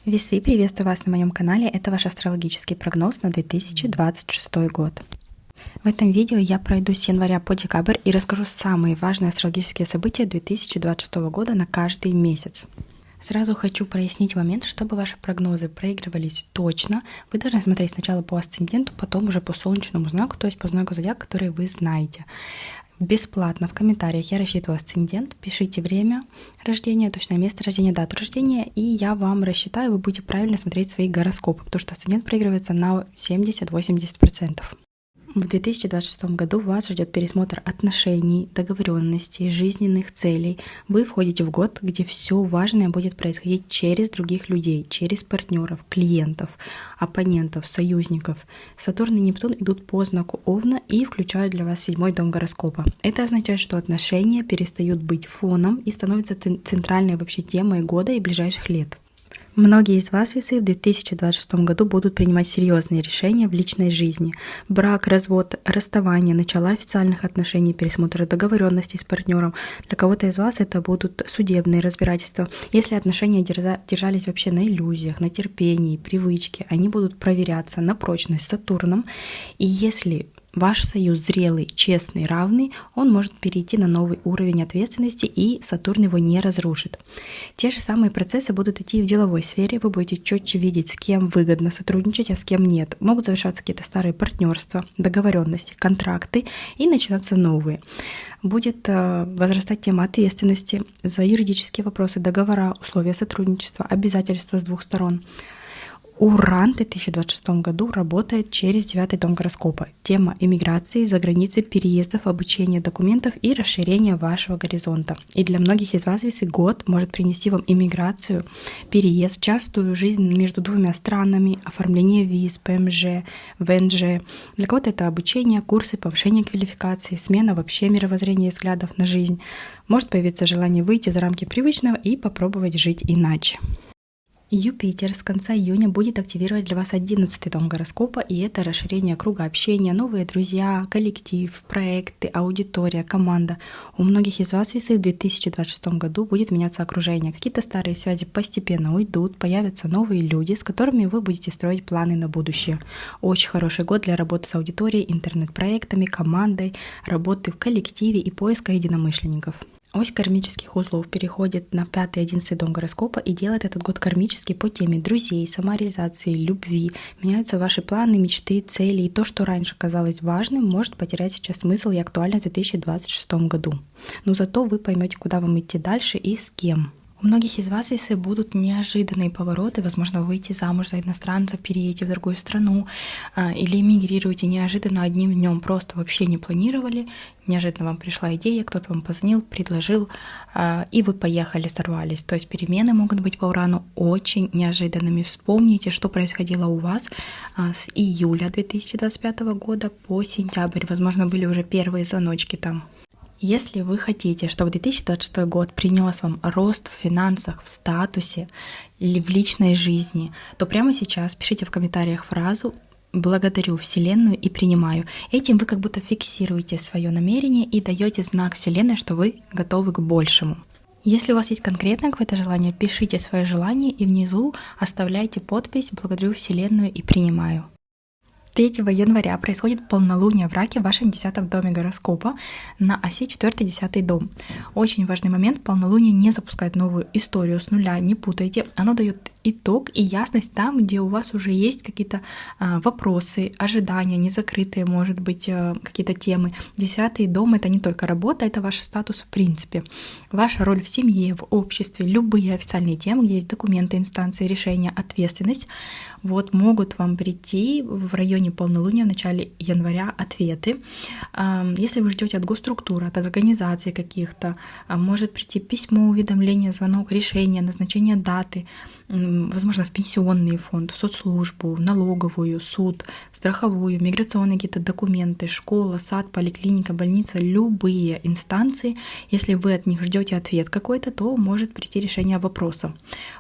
Весы, приветствую вас на моем канале. Это ваш астрологический прогноз на 2026 год. В этом видео я пройду с января по декабрь и расскажу самые важные астрологические события 2026 года на каждый месяц. Сразу хочу прояснить момент, чтобы ваши прогнозы проигрывались точно. Вы должны смотреть сначала по асценденту, потом уже по солнечному знаку, то есть по знаку зодиака, который вы знаете. Бесплатно в комментариях я рассчитываю асцендент, пишите время рождения, точное место рождения, дату рождения, и я вам рассчитаю, вы будете правильно смотреть свои гороскопы, потому что асцендент проигрывается на 70-80%. В 2026 году вас ждет пересмотр отношений, договоренностей, жизненных целей. Вы входите в год, где все важное будет происходить через других людей, через партнеров, клиентов, оппонентов, союзников. Сатурн и Нептун идут по знаку Овна и включают для вас 7-й дом гороскопа. Это означает, что отношения перестают быть фоном и становятся центральной вообще темой года и ближайших лет. Многие из вас, весы, в 2026 году будут принимать серьезные решения в личной жизни. Брак, развод, расставание, начало официальных отношений, пересмотр договоренностей с партнером. Для кого-то из вас это будут судебные разбирательства. Если отношения держались вообще на иллюзиях, на терпении, привычке, они будут проверяться на прочность Сатурном. И если ваш союз зрелый, честный, равный, он может перейти на новый уровень ответственности, и Сатурн его не разрушит. Те же самые процессы будут идти и в деловой сфере. Вы будете четче видеть, с кем выгодно сотрудничать, а с кем нет. Могут завершаться какие-то старые партнерства, договоренности, контракты, и начинаться новые. Будет возрастать тема ответственности за юридические вопросы, договора, условия сотрудничества, обязательства с двух сторон. Уран в 2026 году работает через 9-й дом гороскопа. Тема иммиграции, за границей, переездов, обучения документов и расширения вашего горизонта. И для многих из вас, весы, год может принести вам иммиграцию, переезд, частую жизнь между двумя странами, оформление виз, ПМЖ, ВНЖ. Для кого-то это обучение, курсы, повышение квалификации, смена вообще мировоззрения и взглядов на жизнь. Может появиться желание выйти за рамки привычного и попробовать жить иначе. Юпитер с конца июня будет активировать для вас 11-й дом гороскопа, и это расширение круга общения, новые друзья, коллектив, проекты, аудитория, команда. У многих из вас, весы, в 2026 году будет меняться окружение. Какие-то старые связи постепенно уйдут, появятся новые люди, с которыми вы будете строить планы на будущее. Очень хороший год для работы с аудиторией, интернет-проектами, командой, работы в коллективе и поиска единомышленников. Ось кармических узлов переходит на 5-й и 11-й дом гороскопа и делает этот год кармический по теме друзей, самореализации, любви. Меняются ваши планы, мечты, цели, и то, что раньше казалось важным, может потерять сейчас смысл и актуальность в 2026 году. Но зато вы поймете, куда вам идти дальше и с кем. У многих из вас, если будут неожиданные повороты, возможно, вы выйти замуж за иностранца, переедете в другую страну или эмигрируете неожиданно одним днем, просто вообще не планировали, неожиданно вам пришла идея, кто-то вам позвонил, предложил, и вы поехали, сорвались. То есть перемены могут быть по Урану очень неожиданными. Вспомните, что происходило у вас с июля 2025 года по сентябрь. Возможно, были уже первые звоночки там. Если вы хотите, чтобы 2026 год принес вам рост в финансах, в статусе или в личной жизни, то прямо сейчас пишите в комментариях фразу «Благодарю Вселенную и принимаю». Этим вы как будто фиксируете свое намерение и даете знак Вселенной, что вы готовы к большему. Если у вас есть конкретное какое-то желание, пишите свое желание и внизу оставляйте подпись «Благодарю Вселенную и принимаю». 3 января происходит полнолуние в Раке в вашем 10-м доме гороскопа на оси 4-10 дом. Очень важный момент: полнолуние не запускает новую историю с нуля, не путайте. Оно дает итог и ясность там, где у вас уже есть какие-то вопросы, ожидания, незакрытые, может быть, какие-то темы. 10-й дом — это не только работа, это ваш статус в принципе. Ваша роль в семье, в обществе, любые официальные темы, где есть документы, инстанции, решения, ответственность, вот могут вам прийти в районе полнолуния в начале января ответы. Если вы ждете от госструктуры, от организаций каких-то, может прийти письмо, уведомление, звонок, решение, назначение даты, возможно, в пенсионный фонд, в соцслужбу, в налоговую, суд, в страховую, миграционные какие-то документы, школа, сад, поликлиника, больница, любые инстанции. Если вы от них ждете ответ какой-то, то может прийти решение вопроса.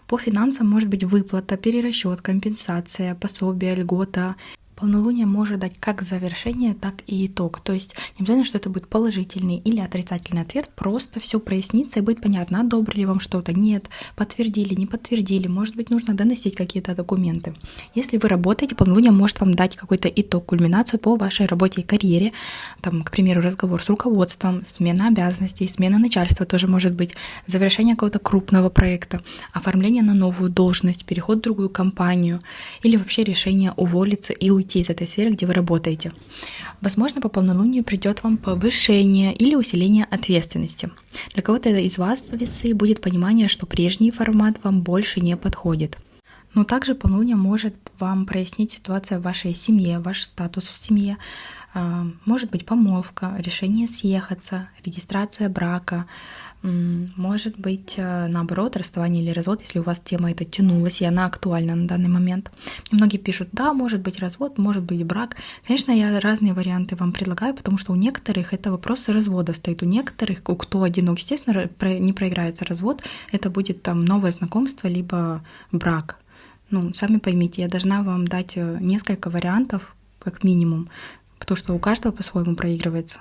По финансам может быть выплата, перерасчет, компенсация, пособие, льгота. Полнолуние может дать как завершение, так и итог. То есть не обязательно, что это будет положительный или отрицательный ответ, просто все прояснится и будет понятно, одобрили вам что-то, нет, подтвердили, не подтвердили, может быть, нужно доносить какие-то документы. Если вы работаете, полнолуние может вам дать какой-то итог, кульминацию по вашей работе и карьере, там, к примеру, разговор с руководством, смена обязанностей, смена начальства тоже может быть, завершение какого-то крупного проекта, оформление на новую должность, переход в другую компанию или вообще решение уволиться и уйти из этой сферы, где вы работаете. Возможно, по полнолунию придет вам повышение или усиление ответственности. Для кого-то из вас, весы, будет понимание, что прежний формат вам больше не подходит. Но также полнолуние может вам прояснить ситуацию в вашей семье, ваш статус в семье. Может быть помолвка, решение съехаться, регистрация брака, может быть, наоборот, расставание или развод, если у вас тема эта тянулась, и она актуальна на данный момент. И многие пишут, да, может быть развод, может быть брак. Конечно, я разные варианты вам предлагаю, потому что у некоторых это вопрос развода стоит, у некоторых, кто одинок, естественно, не проиграется развод, это будет там новое знакомство, либо брак. Сами поймите, я должна вам дать несколько вариантов, как минимум, потому что у каждого по-своему проигрывается.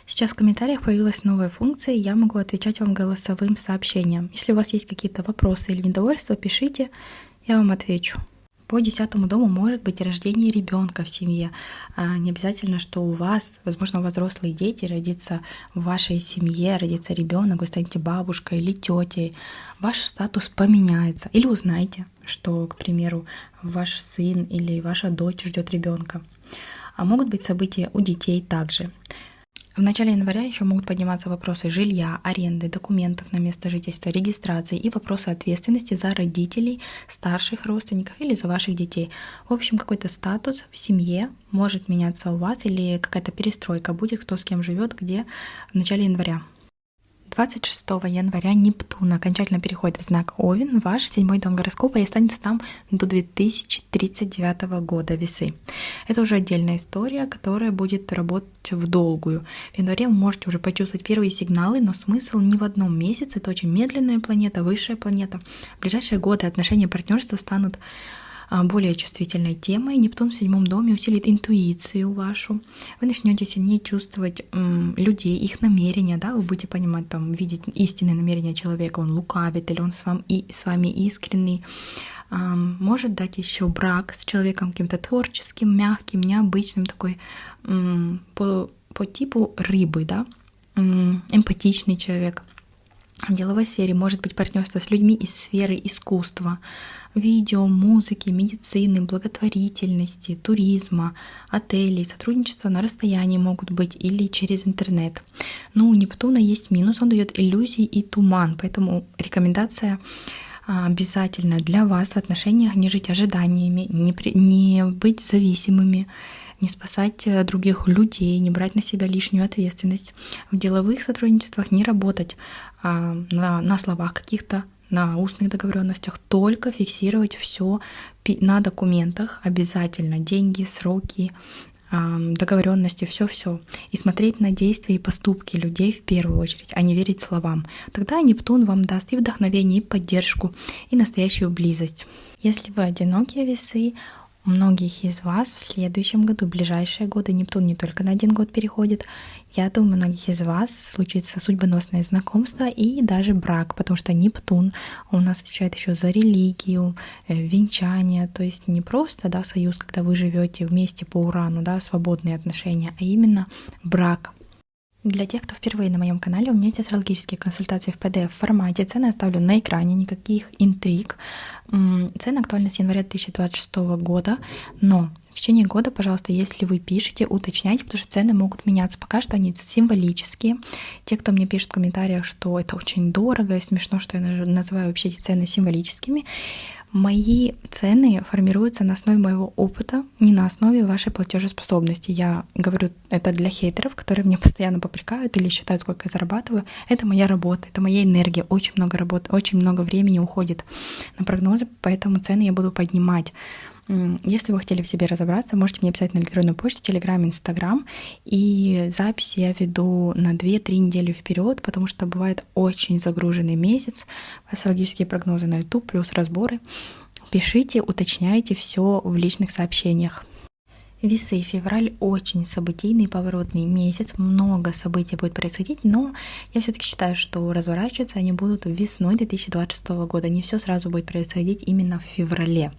Сейчас в комментариях появилась новая функция, и я могу отвечать вам голосовым сообщением. Если у вас есть какие-то вопросы или недовольства, пишите, я вам отвечу. По 10-му дому может быть рождение ребенка в семье. Не обязательно, что у вас, возможно, у вас взрослые дети, родится в вашей семье, родится ребенок, вы станете бабушкой или тетей. Ваш статус поменяется. Или узнаете, что, к примеру, ваш сын или ваша дочь ждет ребенка. А могут быть события у детей также. В начале января еще могут подниматься вопросы жилья, аренды, документов на место жительства, регистрации и вопросы ответственности за родителей, старших родственников или за ваших детей. В общем, какой-то статус в семье может меняться у вас или какая-то перестройка будет, кто с кем живет, где в начале января. 26 января Нептун окончательно переходит в знак Овен, ваш 7-й дом гороскопа, и останется там до 2039 года, весы. Это уже отдельная история, которая будет работать в долгую. В январе вы можете уже почувствовать первые сигналы, но смысл не в одном месяце, это очень медленная планета, высшая планета. В ближайшие годы отношения и партнерства станут более чувствительной темой. Нептун в 7-м доме усилит интуицию вашу. Вы начнете сильнее чувствовать людей, их намерения, да, вы будете понимать, видеть истинные намерения человека, он лукавит или он с вами искренний. Может дать еще брак с человеком каким-то творческим, мягким, необычным, такой по типу рыбы, да, эмпатичный человек. В деловой сфере может быть партнерство с людьми из сферы искусства, видео, музыки, медицины, благотворительности, туризма, отелей, сотрудничество на расстоянии могут быть или через интернет. Но у Нептуна есть минус, он дает иллюзии и туман, поэтому рекомендация обязательно для вас в отношениях не жить ожиданиями, не быть зависимыми, не спасать других людей, не брать на себя лишнюю ответственность. В деловых сотрудничествах не работать на словах каких-то, на устных договоренностях, только фиксировать все на документах обязательно, деньги, сроки, договоренности, все. И смотреть на действия и поступки людей в первую очередь, а не верить словам. Тогда Нептун вам даст и вдохновение, и поддержку, и настоящую близость. Если вы одинокие весы, у многих из вас в следующем году, в ближайшие годы, Нептун не только на 1 год переходит, я думаю, у многих из вас случится судьбоносное знакомство и даже брак, потому что Нептун у нас отвечает еще за религию, венчание, то есть не просто союз, когда вы живете вместе по Урану, свободные отношения, а именно брак. Для тех, кто впервые на моем канале, у меня есть астрологические консультации в PDF-формате. Цены оставлю на экране, никаких интриг. Цены актуальны с января 2026 года, но в течение года, пожалуйста, если вы пишете, уточняйте, потому что цены могут меняться. Пока что они символические. Те, кто мне пишет в комментариях, что это очень дорого и смешно, что я называю вообще эти цены символическими, мои цены формируются на основе моего опыта, не на основе вашей платежеспособности. Я говорю это для хейтеров, которые меня постоянно попрекают или считают, сколько я зарабатываю. Это моя работа, это моя энергия. Очень много работы, очень много времени уходит на прогнозы, поэтому цены я буду поднимать. Если вы хотели в себе разобраться, можете мне писать на электронную почту, Телеграм, Инстаграм. И записи я веду на 2-3 недели вперед, потому что бывает очень загруженный месяц. Астрологические прогнозы на YouTube плюс разборы. Пишите, уточняйте все в личных сообщениях. Весы, февраль очень событийный, поворотный месяц, много событий будет происходить, но я все-таки считаю, что разворачиваться они будут весной 2026 года. Не все сразу будет происходить именно в феврале.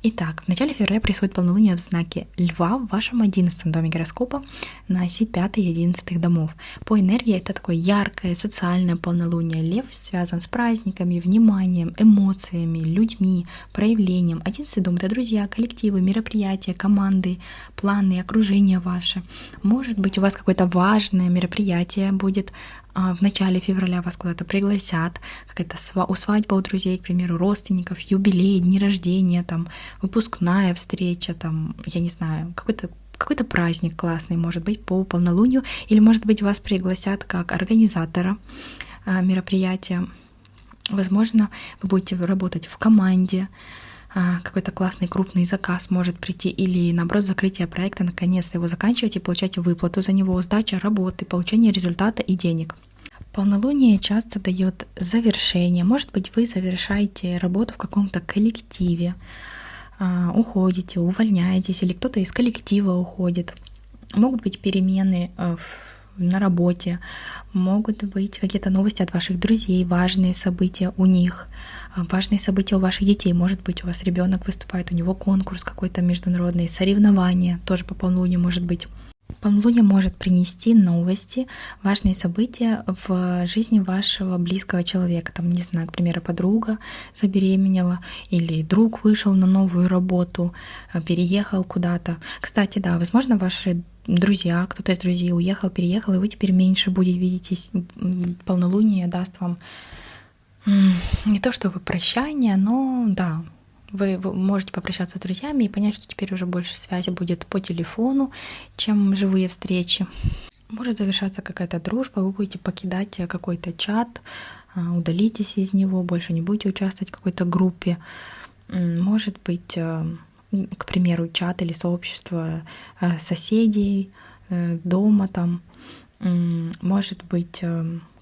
Итак, в начале февраля происходит полнолуние в знаке Льва в вашем 11 доме гороскопа на оси 5 и 11 домов. По энергии это такое яркое, социальное полнолуние. Лев связан с праздниками, вниманием, эмоциями, людьми, проявлением. 11 дом — это друзья, коллективы, мероприятия, команды, планы, окружение ваше. Может быть, у вас какое-то важное мероприятие будет в начале февраля, вас куда-то пригласят, какая-то свадьба у друзей, к примеру, родственников, юбилей, дни рождения, там, выпускная встреча, там, я не знаю, какой-то праздник классный, может быть, по полнолунию, или, может быть, вас пригласят как организатора мероприятия. Возможно, вы будете работать в команде, какой-то классный крупный заказ может прийти, или наоборот закрытие проекта, наконец-то его заканчиваете и получаете выплату за него, сдача работы, получение результата и денег. Полнолуние часто дает завершение. Может быть, вы завершаете работу в каком-то коллективе, уходите, увольняетесь, или кто-то из коллектива уходит. Могут быть перемены на работе, могут быть какие-то новости от ваших друзей, важные события у них, важные события у ваших детей. Может быть, у вас ребенок выступает, у него конкурс какой-то международный, соревнования, тоже по полнолунию может быть. Полнолуние может принести новости, важные события в жизни вашего близкого человека. Там, не знаю, к примеру, подруга забеременела, или друг вышел на новую работу, переехал куда-то. Кстати, да, возможно, ваши друзья, кто-то из друзей уехал, переехал, и вы теперь меньше будете видетесь. Полнолуние даст вам не то чтобы прощание, но да, вы можете попрощаться с друзьями и понять, что теперь уже больше связи будет по телефону, чем живые встречи. Может завершаться какая-то дружба, вы будете покидать какой-то чат, удалитесь из него, больше не будете участвовать в какой-то группе. Может быть, к примеру, чат или сообщество соседей, дома там. Может быть,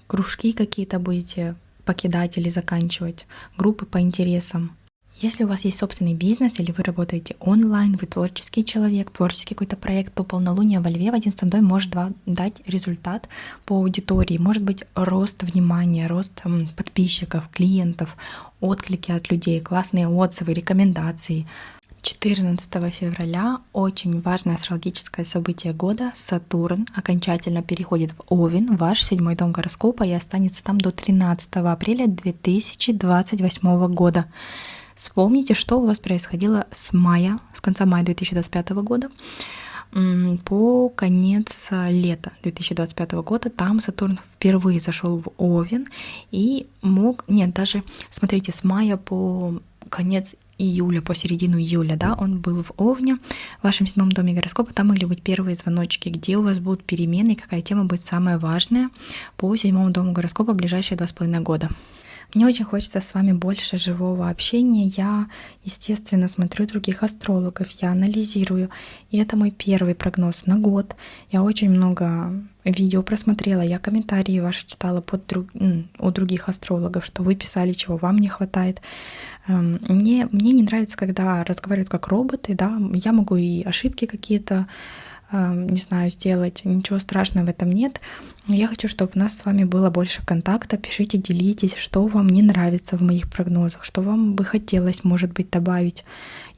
кружки какие-то будете покидать или заканчивать, группы по интересам. Если у вас есть собственный бизнес или вы работаете онлайн, вы творческий человек, творческий какой-то проект, то полнолуние во Льве в 11 доме может дать результат по аудитории. Может быть рост внимания, рост подписчиков, клиентов, отклики от людей, классные отзывы, рекомендации. 14 февраля очень важное астрологическое событие года. Сатурн окончательно переходит в Овен, ваш 7-й дом гороскопа, и останется там до 13 апреля 2028 года. Вспомните, что у вас происходило с конца мая 2025 года по конец лета 2025 года. Там Сатурн впервые зашел в Овен и смотрите, с мая по конец июля, по середину июля, да, он был в Овне, в вашем 7-м доме гороскопа. Там могли быть первые звоночки, где у вас будут перемены, и какая тема будет самая важная по 7-му дому гороскопа в ближайшие 2,5 года. Мне очень хочется с вами больше живого общения. Я, естественно, смотрю других астрологов, я анализирую. И это мой первый прогноз на год. Я очень много видео просмотрела, я комментарии ваши читала у других астрологов, что вы писали, чего вам не хватает. Мне не нравится, когда разговаривают как роботы, да, я могу и ошибки какие-то, не знаю, сделать, ничего страшного в этом нет. Я хочу, чтобы у нас с вами было больше контакта. Пишите, делитесь, что вам не нравится в моих прогнозах, что вам бы хотелось, может быть, добавить.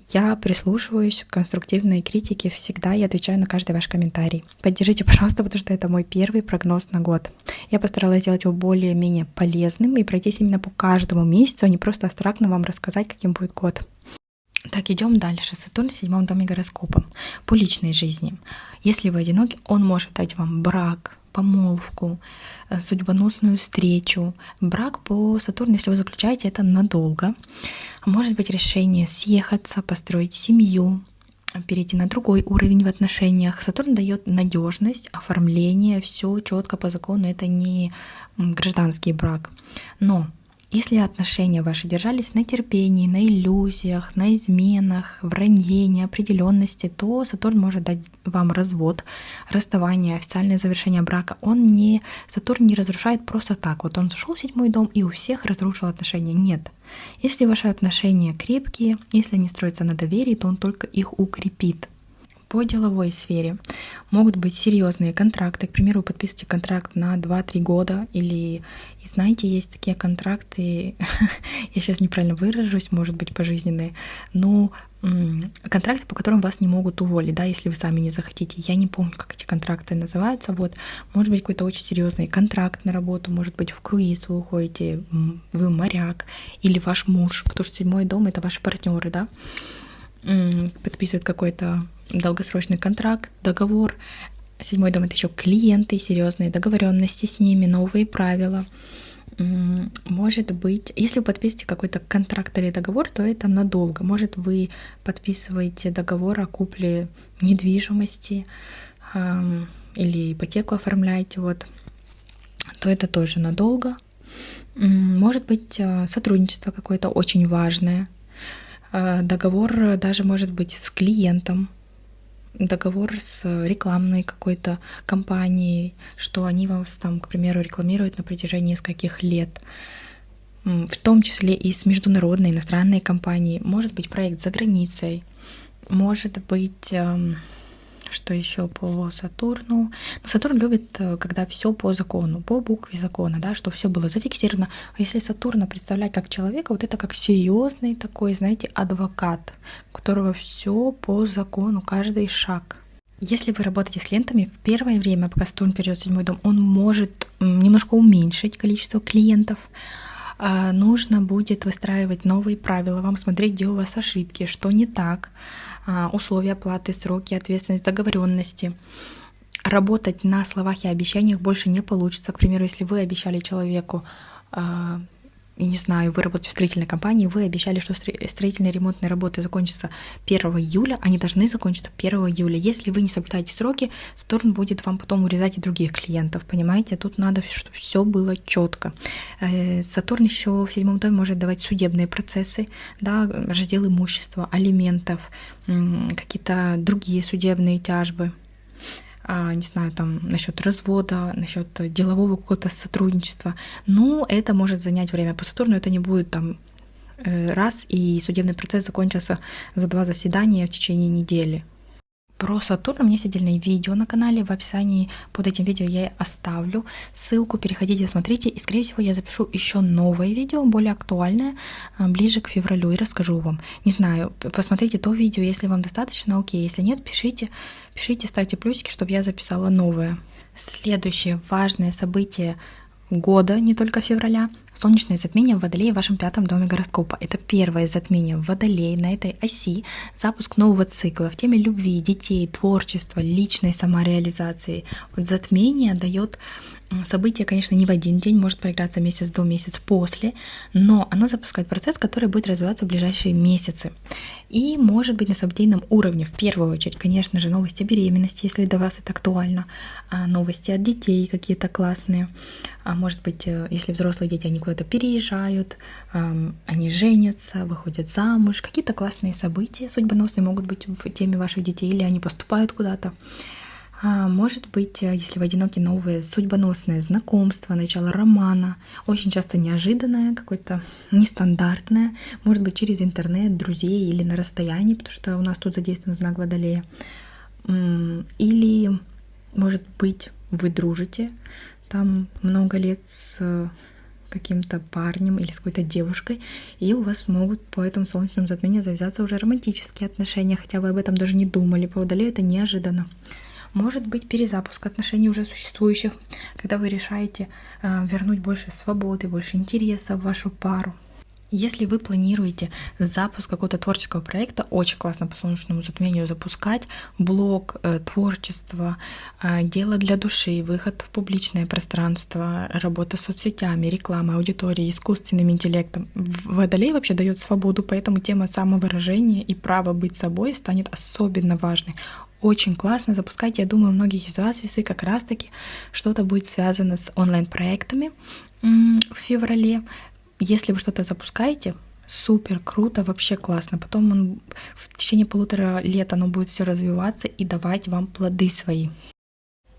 Я прислушиваюсь к конструктивной критике всегда и отвечаю на каждый ваш комментарий. Поддержите, пожалуйста, потому что это мой первый прогноз на год. Я постаралась сделать его более-менее полезным и пройтись именно по каждому месяцу, а не просто абстрактно вам рассказать, каким будет год. Так, идем дальше. Сатурн в 7-м доме гороскопа. По личной жизни. Если вы одиноки, он может дать вам брак, помолвку, судьбоносную встречу. Брак по Сатурну, если вы заключаете, это надолго. Может быть решение съехаться, построить семью, перейти на другой уровень в отношениях. Сатурн дает надежность, оформление, все четко по закону. Это не гражданский брак. Но если отношения ваши держались на терпении, на иллюзиях, на изменах, вранье, неопределенности, то Сатурн может дать вам развод, расставание, официальное завершение брака. Сатурн не разрушает просто так. Вот он зашел в 7-й дом и у всех разрушил отношения. Нет. Если ваши отношения крепкие, если они строятся на доверии, то он только их укрепит. По деловой сфере могут быть серьезные контракты. К примеру, вы подписываете контракт на 2-3 года, или, и знаете, есть такие контракты, я сейчас неправильно выражусь, может быть, пожизненные, но контракты, по которым вас не могут уволить, да, если вы сами не захотите. Я не помню, как эти контракты называются. Вот, может быть, какой-то очень серьезный контракт на работу, может быть, в круиз вы уходите, вы моряк, или ваш муж, потому что 7-й дом — это ваши партнеры, да, подписывают какой-то долгосрочный контракт, договор. 7-й дом — это еще клиенты, серьезные договоренности с ними, новые правила. Может быть, если вы подписываете какой-то контракт или договор, то это надолго. Может, вы подписываете договор о купле недвижимости или ипотеку оформляете, вот, то это тоже надолго. Может быть, сотрудничество какое-то очень важное. Договор даже может быть с клиентом, договор с рекламной какой-то компанией, что они вас там, к примеру, рекламируют на протяжении нескольких лет, в том числе и с международной, иностранной компанией. Может быть, проект за границей, может быть, что еще по Сатурну. Но Сатурн любит, когда все по закону, по букве закона, да, что все было зафиксировано. А если Сатурна представлять как человека, вот это как серьезный такой, знаете, адвокат, у которого все по закону, каждый шаг. Если вы работаете с клиентами, в первое время, пока Сатурн перейдет в 7-й дом, он может немножко уменьшить количество клиентов. Нужно будет выстраивать новые правила, вам смотреть, где у вас ошибки, что не так, условия оплаты, сроки, ответственность, договоренности. Работать на словах и обещаниях больше не получится. К примеру, если вы обещали человеку, не знаю, вы работаете в строительной компании, вы обещали, что строительные ремонтные работы закончатся 1 июля, они должны закончиться 1 июля. Если вы не соблюдаете сроки, Сатурн будет вам потом урезать и других клиентов, понимаете? Тут надо, чтобы все было четко. Сатурн еще в 7-м доме может давать судебные процессы, да, раздел имущества, алиментов, какие-то другие судебные тяжбы. Не знаю, там насчет развода, насчет делового какого-то сотрудничества. Но это может занять время. По Сатурну это не будет там раз, и судебный процесс закончился за 2 заседания в течение недели. Про Сатурн у меня есть отдельное видео на канале, в описании под этим видео я оставлю ссылку, переходите, смотрите, и, скорее всего, я запишу еще новое видео, более актуальное, ближе к февралю, и расскажу вам. Не знаю, посмотрите то видео, если вам достаточно, окей, если нет, пишите, ставьте плюсики, чтобы я записала новое. Следующее важное событие года, не только февраля, солнечное затмение в Водолее в вашем 5-м доме гороскопа. Это первое затмение в Водолее на этой оси, запуск нового цикла в теме любви, детей, творчества, личной самореализации. Вот затмение дает событие, конечно, не в один день, может проиграться месяц до, месяц после, но оно запускает процесс, который будет развиваться в ближайшие месяцы. И может быть на событийном уровне, в первую очередь, конечно же, новости о беременности, если для вас это актуально, новости от детей какие-то классные, может быть, если взрослые дети, они куда-то переезжают, они женятся, выходят замуж, какие-то классные события судьбоносные могут быть в теме ваших детей, или они поступают куда-то. Может быть, если вы одиноки, новое судьбоносное знакомство, начало романа, очень часто неожиданное, какое-то нестандартное, может быть, через интернет, друзей или на расстоянии, потому что у нас тут задействован знак Водолея. Или, может быть, вы дружите там много лет с каким-то парнем или с какой-то девушкой, и у вас могут по этому солнечному затмению завязаться уже романтические отношения, хотя вы об этом даже не думали. По Водолею это неожиданно. Может быть перезапуск отношений уже существующих, когда вы решаете вернуть больше свободы, больше интереса в вашу пару. Если вы планируете запуск какого-то творческого проекта, очень классно по солнечному затмению запускать блог, творчество, дело для души, выход в публичное пространство, работа с соцсетями, реклама, аудиторией, искусственным интеллектом. Водолей вообще дает свободу, поэтому тема самовыражения и право быть собой станет особенно важной. Очень классно запускать. Я думаю, у многих из вас весы как раз-таки что-то будет связано с онлайн-проектами в феврале. Если вы что-то запускаете, супер, круто, вообще классно. Потом в течение 1,5 лет оно будет все развиваться и давать вам плоды свои.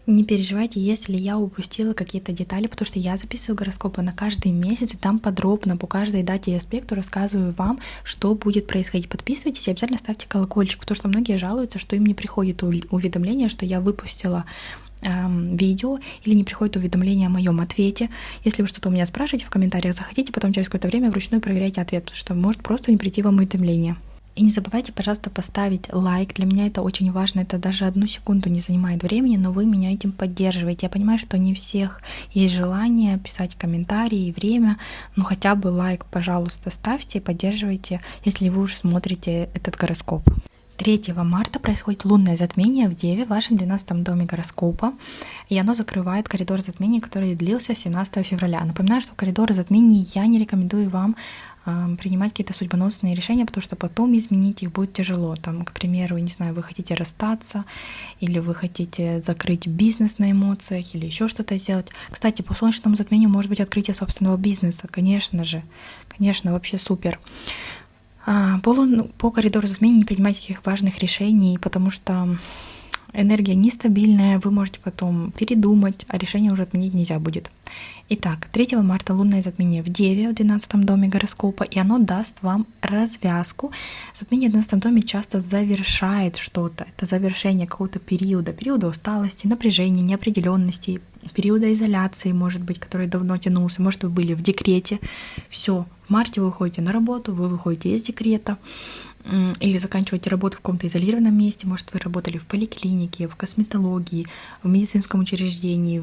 Не переживайте, если я упустила какие-то детали, потому что я записываю гороскопы на каждый месяц, и там подробно по каждой дате и аспекту рассказываю вам, что будет происходить. Подписывайтесь и обязательно ставьте колокольчик, потому что многие жалуются, что им не приходит уведомление, что я выпустила видео, или не приходит уведомление о моем ответе. Если вы что-то у меня спрашиваете в комментариях, заходите, потом через какое-то время вручную проверяйте ответ, потому что может просто не прийти вам уведомление. И не забывайте, пожалуйста, поставить лайк. Для меня это очень важно. Это даже 1 секунду не занимает времени, но вы меня этим поддерживаете. Я понимаю, что не у всех есть желание писать комментарии и время, но хотя бы лайк, пожалуйста, ставьте и поддерживайте, если вы уже смотрите этот гороскоп. 3 марта происходит лунное затмение в Деве, в вашем 12 доме гороскопа, и оно закрывает коридор затмений, который длился 17 февраля. Напоминаю, что коридор затмений я не рекомендую вам принимать какие-то судьбоносные решения, потому что потом изменить их будет тяжело. Там, к примеру, не знаю, вы хотите расстаться, или вы хотите закрыть бизнес на эмоциях, или еще что-то сделать. Кстати, по солнечному затмению может быть открытие собственного бизнеса, конечно же. Конечно, вообще супер. По коридору затмений не принимайте таких важных решений, потому что энергия нестабильная, вы можете потом передумать, а решение уже отменить нельзя будет. Итак, 3 марта лунное затмение в Деве, в 12 доме гороскопа, и оно даст вам развязку. Затмение в 12 доме часто завершает что-то. Это завершение какого-то периода усталости, напряжения, неопределенности, периода изоляции, может быть, который давно тянулся. Может, вы были в декрете. Все, в марте вы выходите на работу, вы выходите из декрета, или заканчиваете работу в каком-то изолированном месте, может, вы работали в поликлинике, в косметологии, в медицинском учреждении,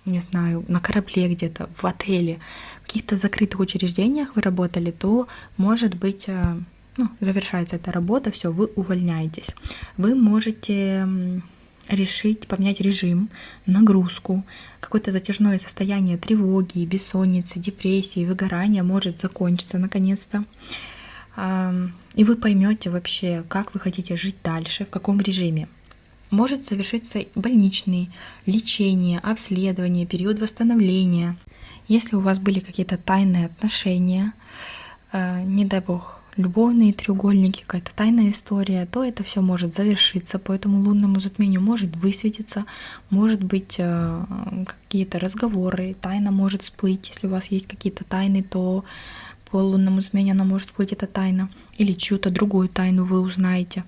не знаю, на корабле где-то, в отеле, в каких-то закрытых учреждениях вы работали, то, может быть, завершается эта работа, все, вы увольняетесь. Вы можете решить поменять режим, нагрузку, какое-то затяжное состояние тревоги, бессонницы, депрессии, выгорания может закончиться наконец-то. И вы поймете вообще, как вы хотите жить дальше, в каком режиме. Может завершиться больничный, лечение, обследование, период восстановления. Если у вас были какие-то тайные отношения, не дай бог, любовные треугольники, какая-то тайная история, то это все может завершиться по этому лунному затмению, может высветиться, может быть какие-то разговоры, тайна может всплыть. Если у вас есть какие-то тайны, то по лунному затмению она может всплыть, эта тайна, или чью-то другую тайну вы узнаете.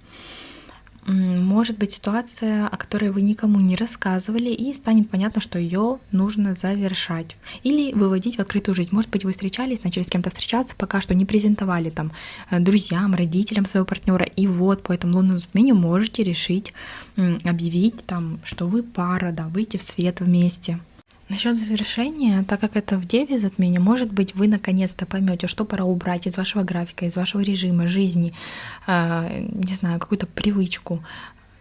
Может быть ситуация, о которой вы никому не рассказывали, и станет понятно, что ее нужно завершать или выводить в открытую жизнь. Может быть, вы встречались, начали с кем-то встречаться, пока что не презентовали там друзьям, родителям своего партнера, и вот по этому лунному затмению можете решить объявить там, что вы пара, да, выйти в свет вместе. Насчет завершения, так как это в Деве затмение, может быть, вы наконец-то поймете, что пора убрать из вашего графика, из вашего режима жизни, не знаю, какую-то привычку,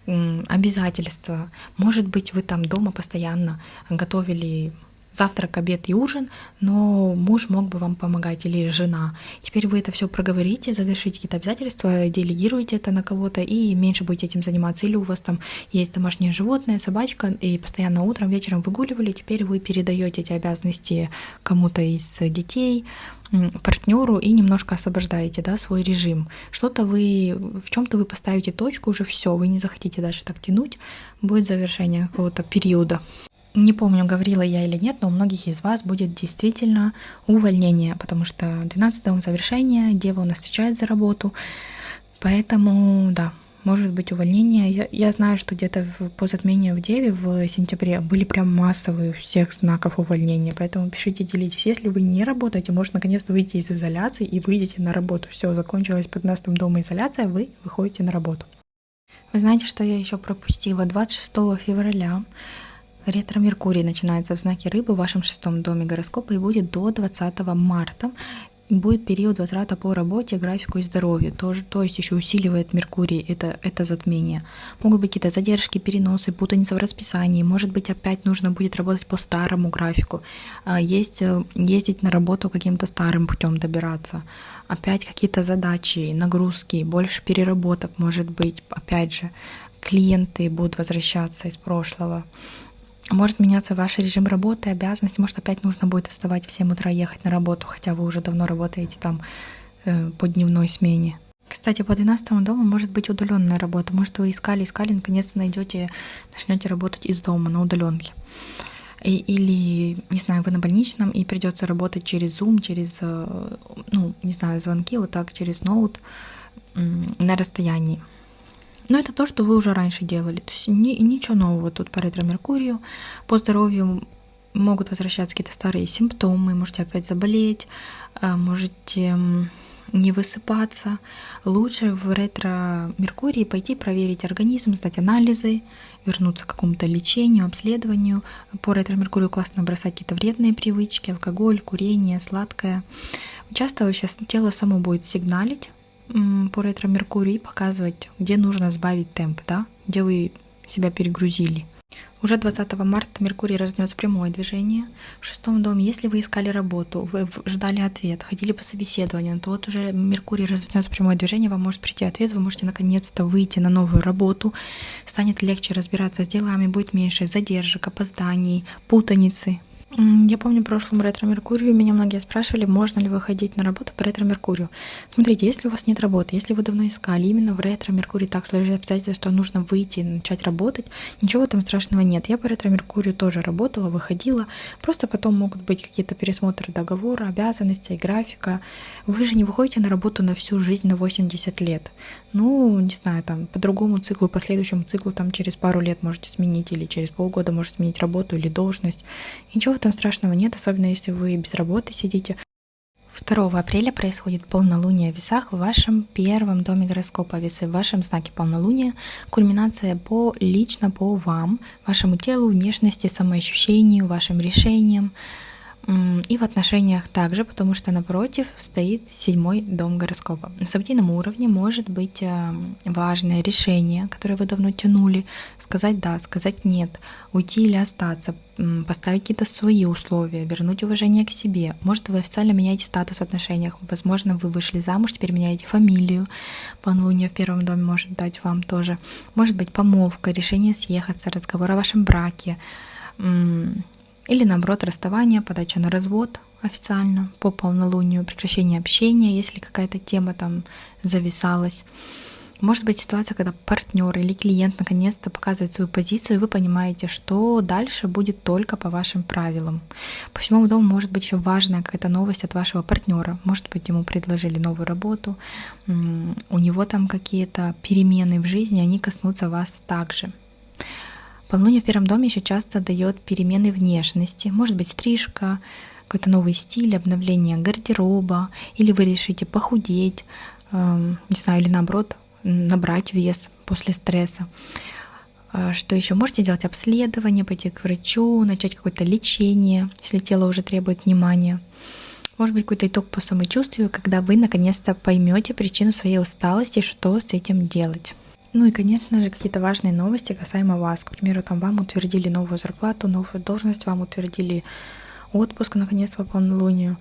обязательства. Может быть, вы там дома постоянно готовили завтрак, обед и ужин, но муж мог бы вам помогать или жена. Теперь вы это все проговорите, завершите какие-то обязательства, делегируете это на кого-то и меньше будете этим заниматься. Или у вас там есть домашнее животное, собачка, и постоянно утром, вечером выгуливали, теперь вы передаете эти обязанности кому-то из детей, партнеру и немножко освобождаете, да, свой режим. В чем-то вы поставите точку, уже все, вы не захотите дальше так тянуть, будет завершение какого-то периода. Не помню, говорила я или нет, но у многих из вас будет действительно увольнение, потому что 12-й дом завершения, Дева у нас встречает за работу, поэтому, да, может быть увольнение. Я знаю, что где-то по затмению в Деве в сентябре были прям массовые всех знаков увольнения, поэтому пишите, делитесь. Если вы не работаете, может наконец-то выйти из изоляции и выйдете на работу. Все, закончилась под 12-м домом изоляция, вы выходите на работу. Вы знаете, что я еще пропустила? 26 февраля ретро-меркурий начинается в знаке Рыбы в вашем 6-м доме гороскопа и будет до 20 марта. Будет период возврата по работе, графику и здоровью. То есть еще усиливает Меркурий это затмение. Могут быть какие-то задержки, переносы, путаница в расписании. Может быть, опять нужно будет работать по старому графику. Ездить на работу каким-то старым путем добираться. Опять какие-то задачи, нагрузки, больше переработок, может быть. Опять же, клиенты будут возвращаться из прошлого. Может меняться ваш режим работы, обязанности. Может, опять нужно будет вставать в 7 утра, ехать на работу, хотя вы уже давно работаете там по дневной смене. К Кстати, по 12 дому может быть удаленная работа. Может, вы искали, наконец-то найдете, начнете работать из дома на удаленке. Или, не знаю, вы на больничном и придется работать через Zoom, через, ну, не знаю, звонки, вот так, через ноут на расстоянии. Но это то, что вы уже раньше делали. То есть ничего нового тут по ретро-меркурию. По здоровью могут возвращаться какие-то старые симптомы, можете опять заболеть, можете не высыпаться. Лучше в ретро-меркурии пойти проверить организм, сдать анализы, вернуться к какому-то лечению, обследованию. По ретро-меркурию классно бросать какие-то вредные привычки, алкоголь, курение, сладкое. Часто вообще тело само будет сигналить по ретро-меркурию и показывать, где нужно сбавить темп, да? Где вы себя перегрузили. Уже 20 марта Меркурий развернется прямое движение в 6 доме. Если вы искали работу, вы ждали ответ, ходили по собеседованию, то вот уже Меркурий развернется прямое движение, вам может прийти ответ, вы можете наконец-то выйти на новую работу, станет легче разбираться с делами, будет меньше задержек, опозданий, путаницы. Я помню, в прошлом ретро-меркурию меня многие спрашивали, можно ли выходить на работу по ретро-меркурию. Смотрите, если у вас нет работы, если вы давно искали, именно в ретро-меркурии так сложились обстоятельства, что нужно выйти и начать работать, ничего в этом страшного нет. Я по ретро-меркурию тоже работала, выходила, просто потом могут быть какие-то пересмотры договора, обязанностей, графика. Вы же не выходите на работу на всю жизнь, на 80 лет. Ну, не знаю, там, по другому циклу, по следующему циклу, там, через пару лет можете сменить, или через полгода можете сменить работу или должность. Ничего в этом страшного нет, особенно если вы без работы сидите. 2 апреля происходит полнолуние в Весах в вашем первом доме гороскопа Весы, в вашем знаке полнолуния. Кульминация лично по вам, вашему телу, внешности, самоощущению, вашим решениям. И в отношениях также, потому что напротив стоит 7 дом гороскопа. На событийном уровне может быть важное решение, которое вы давно тянули, сказать да, сказать нет, уйти или остаться, поставить какие-то свои условия, вернуть уважение к себе. Может, вы официально меняете статус в отношениях, возможно, вы вышли замуж, теперь меняете фамилию. Полнолуние в 1 доме может дать вам тоже. Может быть, помолвка, решение съехаться, разговор о вашем браке. Или наоборот, расставание, подача на развод официально по полнолунию, прекращение общения, если какая-то тема там зависалась. Может быть ситуация, когда партнер или клиент наконец-то показывает свою позицию, и вы понимаете, что дальше будет только по вашим правилам. По 7 дому может быть еще важная какая-то новость от вашего партнера. Может быть, ему предложили новую работу, у него там какие-то перемены в жизни, они коснутся вас также. Полнолуние в 1 доме еще часто дает перемены внешности. Может быть, стрижка, какой-то новый стиль, обновление гардероба, или вы решите похудеть, не знаю, или наоборот, набрать вес после стресса. Что еще? Можете делать обследование, пойти к врачу, начать какое-то лечение, если тело уже требует внимания. Может быть, какой-то итог по самочувствию, когда вы наконец-то поймете причину своей усталости, что с этим делать. Ну и, конечно же, какие-то важные новости касаемо вас. К примеру, там вам утвердили новую зарплату, новую должность, вам утвердили отпуск, наконец, по полнолунию.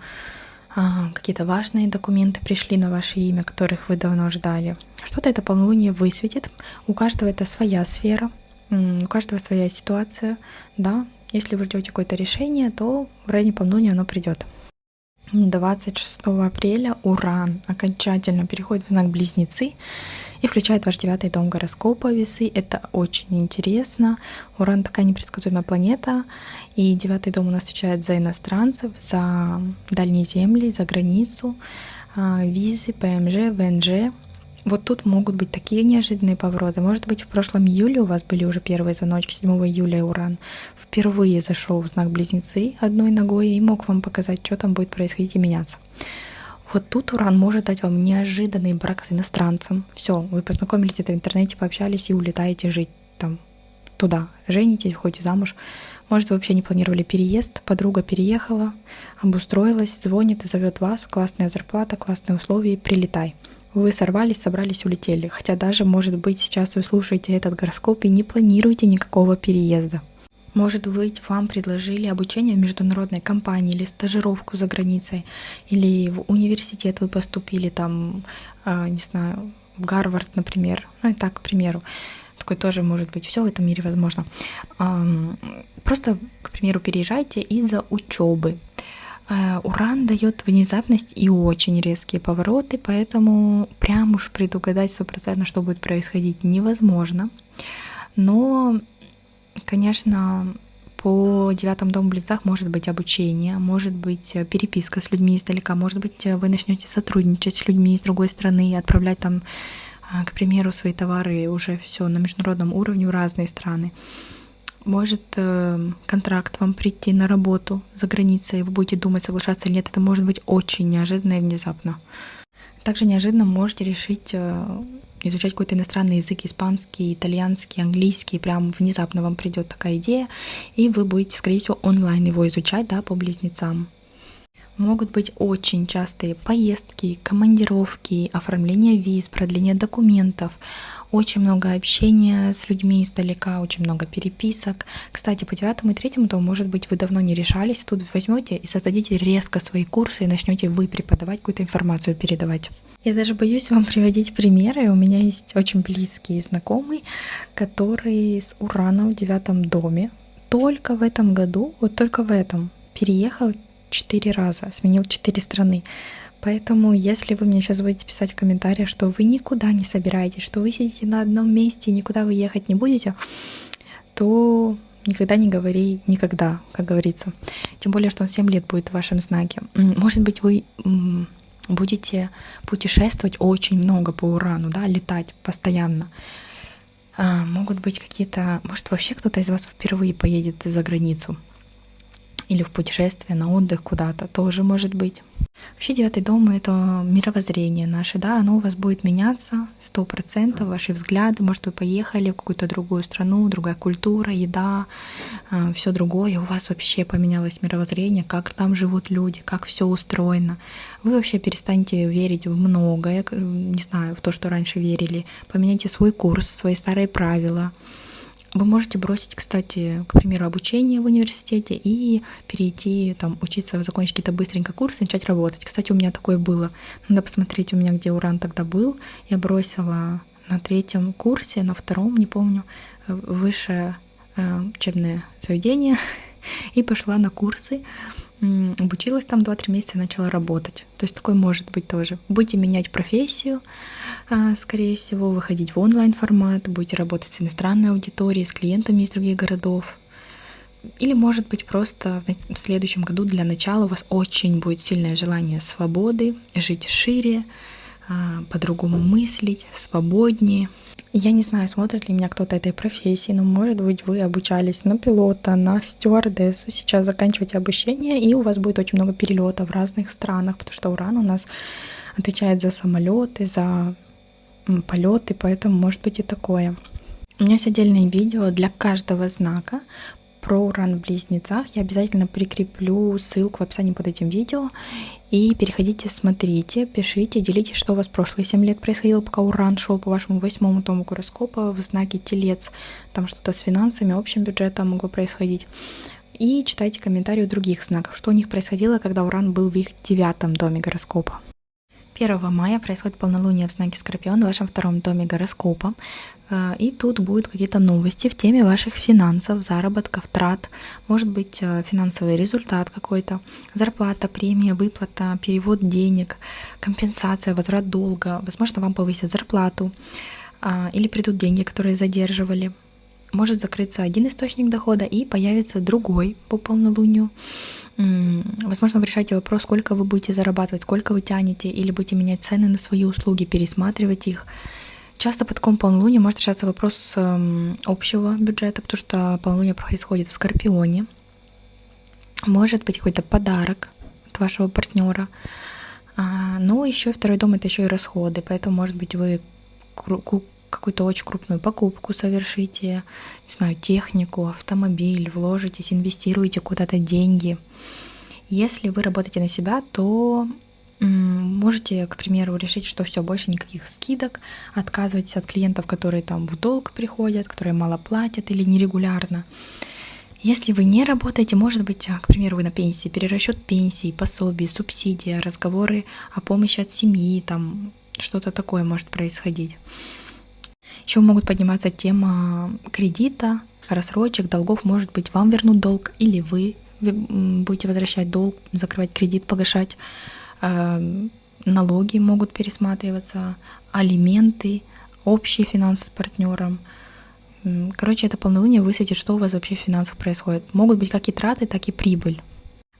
Какие-то важные документы пришли на ваше имя, которых вы давно ждали. Что-то это полнолуние высветит. У каждого это своя сфера, у каждого своя ситуация. Да, если вы ждете какое-то решение, то в районе полнолуния оно придет. 26 апреля Уран окончательно переходит в знак Близнецы и включает ваш 9 дом гороскопа Весы. Это очень интересно. Уран такая непредсказуемая планета, и 9 дом у нас отвечает за иностранцев, за дальние земли, за границу, визы, ПМЖ, ВНЖ. Вот тут могут быть такие неожиданные повороты. Может быть, в прошлом июле у вас были уже первые звоночки. 7 июля Уран впервые зашел в знак Близнецы одной ногой и мог вам показать, что там будет происходить и меняться. Вот тут Уран может дать вам неожиданный брак с иностранцем. Все, вы познакомились где-то в интернете, пообщались и улетаете жить там туда. Женитесь, выходите замуж. Может, вы вообще не планировали переезд, подруга переехала, обустроилась, звонит и зовет вас. Классная зарплата, классные условия, прилетай. Вы сорвались, собрались, улетели. Хотя даже, может быть, сейчас вы слушаете этот гороскоп и не планируете никакого переезда. Может быть, вам предложили обучение в международной компании или стажировку за границей, или в университет вы поступили, там, не знаю, в Гарвард, например. Ну и так, к примеру. Такое тоже может быть. Все в этом мире возможно. Просто, к примеру, переезжайте из-за учебы. Уран дает внезапность и очень резкие повороты, поэтому прям уж предугадать 100%, что будет происходить, невозможно. Но, конечно, по 9-му дому в Близнецах может быть обучение, может быть переписка с людьми издалека, может быть вы начнете сотрудничать с людьми из другой страны, отправлять там, к примеру, свои товары уже все на международном уровне в разные страны. Может контракт вам прийти на работу за границей, и вы будете думать, соглашаться или нет. Это может быть очень неожиданно и внезапно. Также неожиданно можете решить изучать какой-то иностранный язык, испанский, итальянский, английский, прям внезапно вам придет такая идея, и вы будете, скорее всего, онлайн его изучать, да, по близнецам. Могут быть очень частые поездки, командировки, оформление виз, продление документов, очень много общения с людьми издалека, очень много переписок. Кстати, по 9-му и 3-му дому, может быть, вы давно не решались, тут возьмете и создадите резко свои курсы и начнете вы преподавать, какую-то информацию передавать. Я даже боюсь вам приводить примеры. У меня есть очень близкий знакомый, который с Ураном в 9-м доме только в этом году, вот только в этом, переехал 4 раза, сменил 4 страны. Поэтому, если вы мне сейчас будете писать в комментариях, что вы никуда не собираетесь, что вы сидите на одном месте и никуда вы ехать не будете, то никогда не говори никогда, как говорится. Тем более, что он 7 лет будет в вашем знаке. Может быть, вы будете путешествовать очень много по Урану, да, летать постоянно. Могут быть какие-то... Может, вообще кто-то из вас впервые поедет за границу или в путешествие, на отдых куда-то, тоже может быть. Вообще 9-й дом — это мировоззрение наше, да, оно у вас будет меняться 100%, ваши взгляды, может, вы поехали в какую-то другую страну, другая культура, еда, все другое, у вас вообще поменялось мировоззрение, как там живут люди, как все устроено. Вы вообще перестанете верить в многое, не знаю, в то, что раньше верили, поменяйте свой курс, свои старые правила. Вы можете бросить, кстати, к примеру, обучение в университете и перейти, там, учиться, закончить какие-то быстренько курсы, начать работать. Кстати, у меня такое было. Надо посмотреть у меня, где Уран тогда был. Я бросила на 3-м курсе, на 2-м, не помню, высшее учебное заведение и пошла на курсы. Обучилась там 2-3 месяца и начала работать. То есть такое может быть тоже. Будете менять профессию, скорее всего, выходить в онлайн-формат, будете работать с иностранной аудиторией, с клиентами из других городов. Или, может быть, просто в следующем году для начала у вас очень будет сильное желание свободы, жить шире, по-другому мыслить, свободнее. Я не знаю, смотрит ли меня кто-то этой профессии, но, может быть, вы обучались на пилота, на стюардессу, сейчас заканчиваете обучение, и у вас будет очень много перелетов в разных странах, потому что Уран у нас отвечает за самолеты, за полеты, поэтому может быть и такое. У меня есть отдельное видео для каждого знака про Уран в Близнецах. Я обязательно прикреплю ссылку в описании под этим видео. И переходите, смотрите, пишите, делитесь, что у вас прошлые 7 лет происходило, пока Уран шел по вашему 8-му дому гороскопа в знаке Телец. Там что-то с финансами, общим бюджетом могло происходить. И читайте комментарии у других знаков, что у них происходило, когда Уран был в их 9-м доме гороскопа. 1 мая происходит полнолуние в знаке Скорпион в вашем 2-м доме гороскопа. И тут будут какие-то новости в теме ваших финансов, заработков, трат. Может быть финансовый результат какой-то, зарплата, премия, выплата, перевод денег, компенсация, возврат долга. Возможно, вам повысят зарплату или придут деньги, которые задерживали. Может закрыться один источник дохода и появится другой по полнолунию. Возможно, вы решаете вопрос, сколько вы будете зарабатывать, сколько вы тянете, или будете менять цены на свои услуги, пересматривать их. Часто под таком полнолуние может решаться вопрос общего бюджета, потому что полнолуние происходит в Скорпионе. Может быть какой-то подарок от вашего партнера. Но еще 2-й дом — это еще и расходы, поэтому, может быть, вы какую-то очень крупную покупку совершите, не знаю, технику, автомобиль, вложитесь, инвестируете куда-то деньги. Если вы работаете на себя, то можете, к примеру, решить, что все, больше никаких скидок, отказывайтесь от клиентов, которые там в долг приходят, которые мало платят или нерегулярно. Если вы не работаете, может быть, к примеру, вы на пенсии, перерасчет пенсии, пособий, субсидия, разговоры о помощи от семьи, там что-то такое может происходить. Еще могут подниматься тема кредита, рассрочек, долгов. Может быть, вам вернут долг или вы вы будете возвращать долг, закрывать кредит, погашать, налоги могут пересматриваться, алименты, общие финансы с партнером. Короче, это полнолуние высветит, что у вас вообще в финансах происходит. Могут быть как и траты, так и прибыль.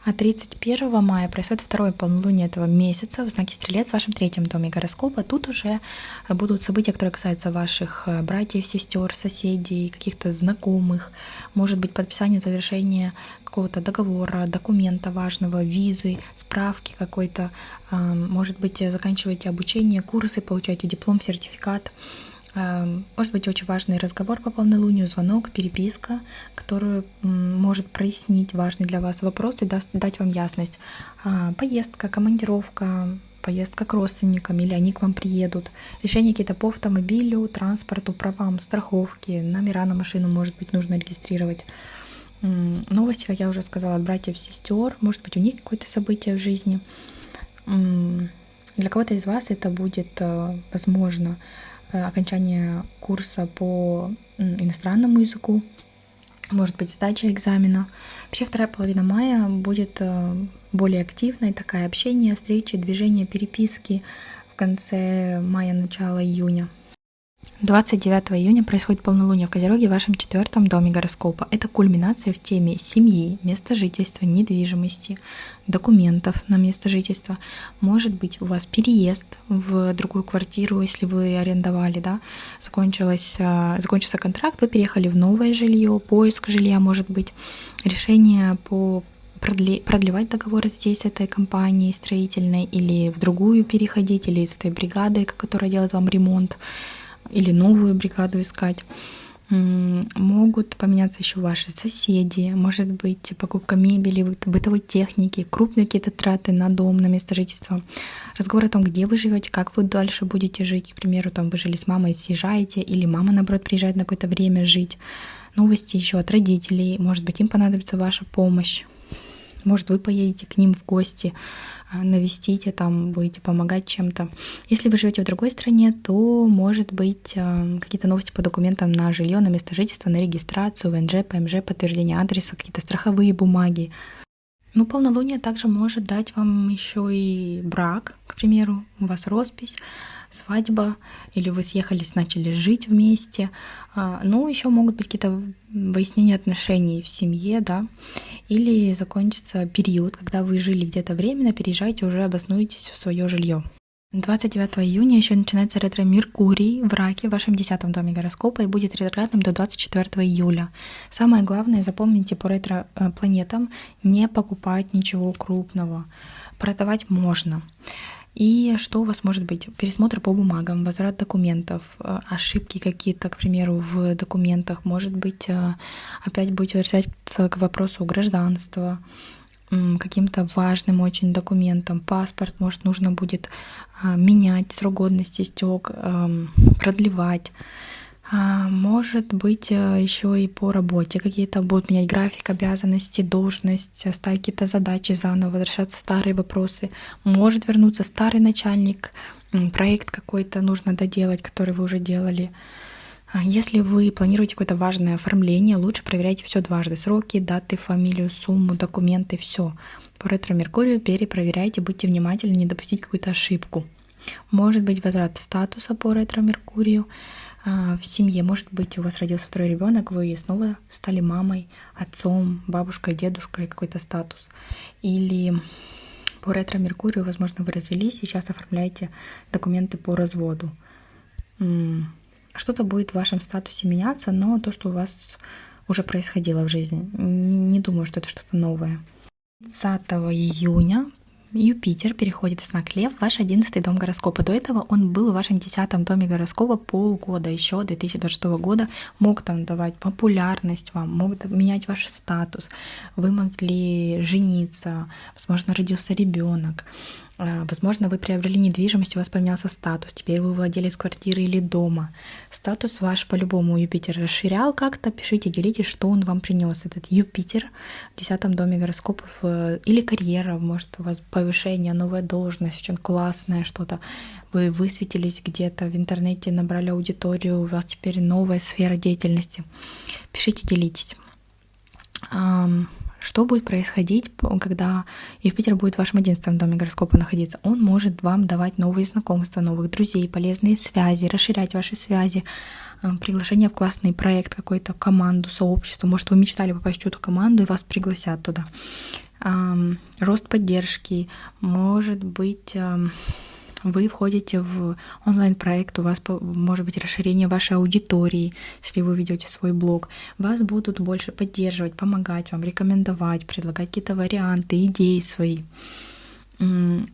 А 31 мая происходит второе полнолуние этого месяца в знаке Стрелец в вашем третьем доме гороскопа. Тут уже будут события, которые касаются ваших братьев, сестер, соседей, каких-то знакомых. Может быть подписание, завершение какого-то договора, документа важного, визы, справки какой-то. Может быть, заканчиваете обучение, курсы, получаете диплом, сертификат. Может быть очень важный разговор по полнолунию, звонок, переписка, которую может прояснить важный для вас вопрос и дать вам ясность. Поездка, командировка, поездка к родственникам или они к вам приедут. Решения какие-то по автомобилю, транспорту, правам, страховки, номера на машину, может быть, нужно регистрировать. Новости, как я уже сказала, от братьев, сестер. Может быть, у них какое-то событие в жизни. Для кого-то из вас это будет, возможно, окончание курса по иностранному языку, может быть, сдача экзамена. Вообще вторая половина мая будет более активной, такая общение, встречи, движения, переписки в конце мая, начало июня. 29 июня происходит полнолуние в Козероге в вашем 4-м доме гороскопа. Это кульминация в теме семьи, места жительства, недвижимости, документов на место жительства. Может быть, у вас переезд в другую квартиру, если вы арендовали, да, закончился контракт, вы переехали в новое жилье, поиск жилья, может быть, решение по продлевать договор здесь, с этой компанией строительной, или в другую переходить, или с этой бригадой, которая делает вам ремонт, или новую бригаду искать. Могут поменяться еще ваши соседи, может быть, покупка мебели, бытовой техники, крупные какие-то траты на дом, на место жительства. Разговор о том, где вы живете, как вы дальше будете жить. К примеру, там вы жили с мамой, съезжаете, или мама, наоборот, приезжает на какое-то время жить. Новости еще от родителей, может быть, им понадобится ваша помощь. Может, вы поедете к ним в гости, навестите, там будете помогать чем-то. Если вы живете в другой стране, то, может быть, какие-то новости по документам на жилье, на место жительства, на регистрацию, ВНЖ, ПМЖ, подтверждение адреса, какие-то страховые бумаги. Ну, полнолуние также может дать вам еще и брак, к примеру, у вас роспись, свадьба, или вы съехались, начали жить вместе. Ну, еще могут быть какие-то выяснения отношений в семье, да, или закончится период, когда вы жили где-то временно, переезжаете, уже обоснуетесь в свое жилье. 29 июня еще начинается ретро-Меркурий в Раке в вашем 10-м доме гороскопа и будет ретроградным до 24 июля. Самое главное, запомните по ретро-планетам, не покупать ничего крупного. Продавать можно. И что у вас может быть? Пересмотр по бумагам, возврат документов, ошибки какие-то, к примеру, в документах. Может быть, опять будете возвращаться к вопросу гражданства, каким-то важным очень документам. Паспорт, может, нужно будет менять, срок годности истек, продлевать. Может быть, еще и по работе какие-то будут менять график, обязанности, должность, ставить какие-то задачи заново, возвращаться старые вопросы. Может вернуться старый начальник, проект какой-то нужно доделать, который вы уже делали. Если вы планируете какое-то важное оформление, лучше проверяйте все дважды. Сроки, даты, фамилию, сумму, документы, все. По ретро-Меркурию перепроверяйте, будьте внимательны, не допустить какую-то ошибку. Может быть возврат статуса по ретро-Меркурию в семье. Может быть, у вас родился второй ребенок, вы снова стали мамой, отцом, бабушкой, дедушкой, какой-то статус. Или по ретро-Меркурию, возможно, вы развелись, сейчас оформляете документы по разводу. Что-то будет в вашем статусе меняться, но то, что у вас уже происходило в жизни. Не думаю, что это что-то новое. 30 июня Юпитер переходит в знак Лев, в ваш 11-й дом гороскопа. До этого он был в вашем 10-м доме гороскопа полгода, еще 2026 года. Мог там давать популярность вам, мог менять ваш статус. Вы могли жениться, возможно, родился ребенок. Возможно, вы приобрели недвижимость, у вас поменялся статус. Теперь вы владелец квартиры или дома. Статус ваш по-любому Юпитер расширял как-то. Пишите, делитесь, что он вам принес. Этот Юпитер в 10-м доме гороскопов. Или карьера, может, у вас повышение, новая должность, очень классное что-то. Вы высветились где-то в интернете, набрали аудиторию, у вас теперь новая сфера деятельности. Пишите, делитесь. Что будет происходить, когда Юпитер будет в вашем 11-м доме гороскопа находиться? Он может вам давать новые знакомства, новых друзей, полезные связи, расширять ваши связи, приглашение в классный проект, какую-то команду, сообщество. Может, вы мечтали попасть в чью-то команду, и вас пригласят туда. Рост поддержки, может быть, вы входите в онлайн-проект, у вас может быть расширение вашей аудитории, если вы ведете свой блог. Вас будут больше поддерживать, помогать вам, рекомендовать, предлагать какие-то варианты, идеи свои.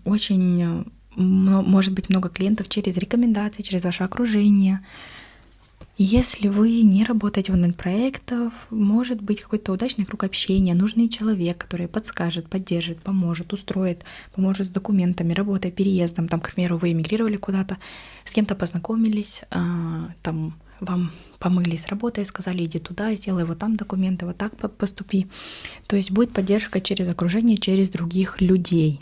Очень может быть много клиентов через рекомендации, через ваше окружение. Если вы не работаете в онлайн-проектах, может быть какой-то удачный круг общения, нужный человек, который подскажет, поддержит, поможет, устроит, поможет с документами, работой, переездом. Там, к примеру, вы эмигрировали куда-то, с кем-то познакомились, там вам помогли с работой, сказали, иди туда, сделай вот там документы, вот так поступи. То есть будет поддержка через окружение, через других людей.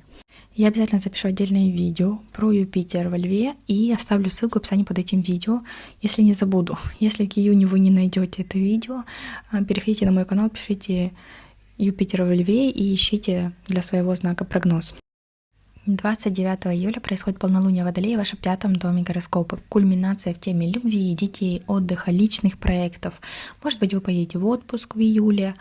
Я обязательно запишу отдельное видео про Юпитер во Льве и оставлю ссылку в описании под этим видео, если не забуду. Если к июню вы не найдете это видео, переходите на мой канал, пишите Юпитер во Льве и ищите для своего знака прогноз. 29 июля происходит полнолуние Водолея в вашем 5-м доме гороскопа. Кульминация в теме любви, детей, отдыха, личных проектов. Может быть, вы поедете в отпуск в июле.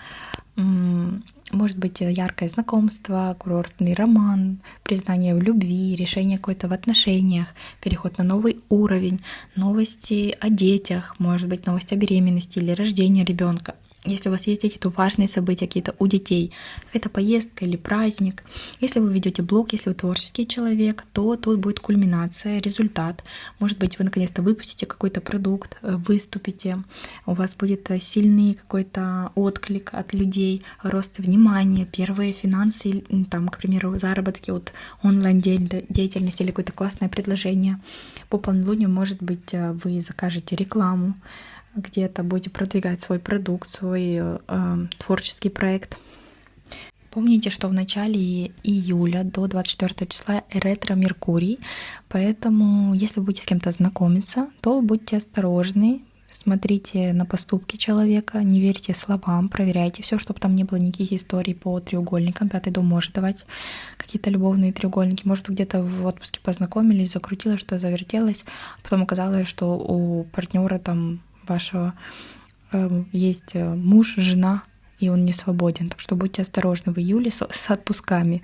Может быть, яркое знакомство, курортный роман, признание в любви, решение какое-то в отношениях, переход на новый уровень, новости о детях, может быть, новости о беременности или рождении ребенка. Если у вас есть дети, то важные события какие-то у детей, какая-то поездка или праздник. Если вы ведете блог, если вы творческий человек, то тут будет кульминация, результат. Может быть, вы наконец-то выпустите какой-то продукт, выступите, у вас будет сильный какой-то отклик от людей, рост внимания, первые финансы, там, к примеру, заработки от онлайн-деятельности или какое-то классное предложение. По полнолунию, может быть, вы закажете рекламу, где-то будете продвигать свой продукт, свой творческий проект. Помните, что в начале июля до 24 числа ретро-Меркурий, поэтому если вы будете с кем-то знакомиться, то будьте осторожны, смотрите на поступки человека, не верьте словам, проверяйте все, чтобы там не было никаких историй по треугольникам. 5-й дом может давать какие-то любовные треугольники. Может, вы где-то в отпуске познакомились, закрутилось, что завертелось, потом оказалось, что у партнера там вашего есть муж, жена, и он не свободен. Так что будьте осторожны в июле с отпусками.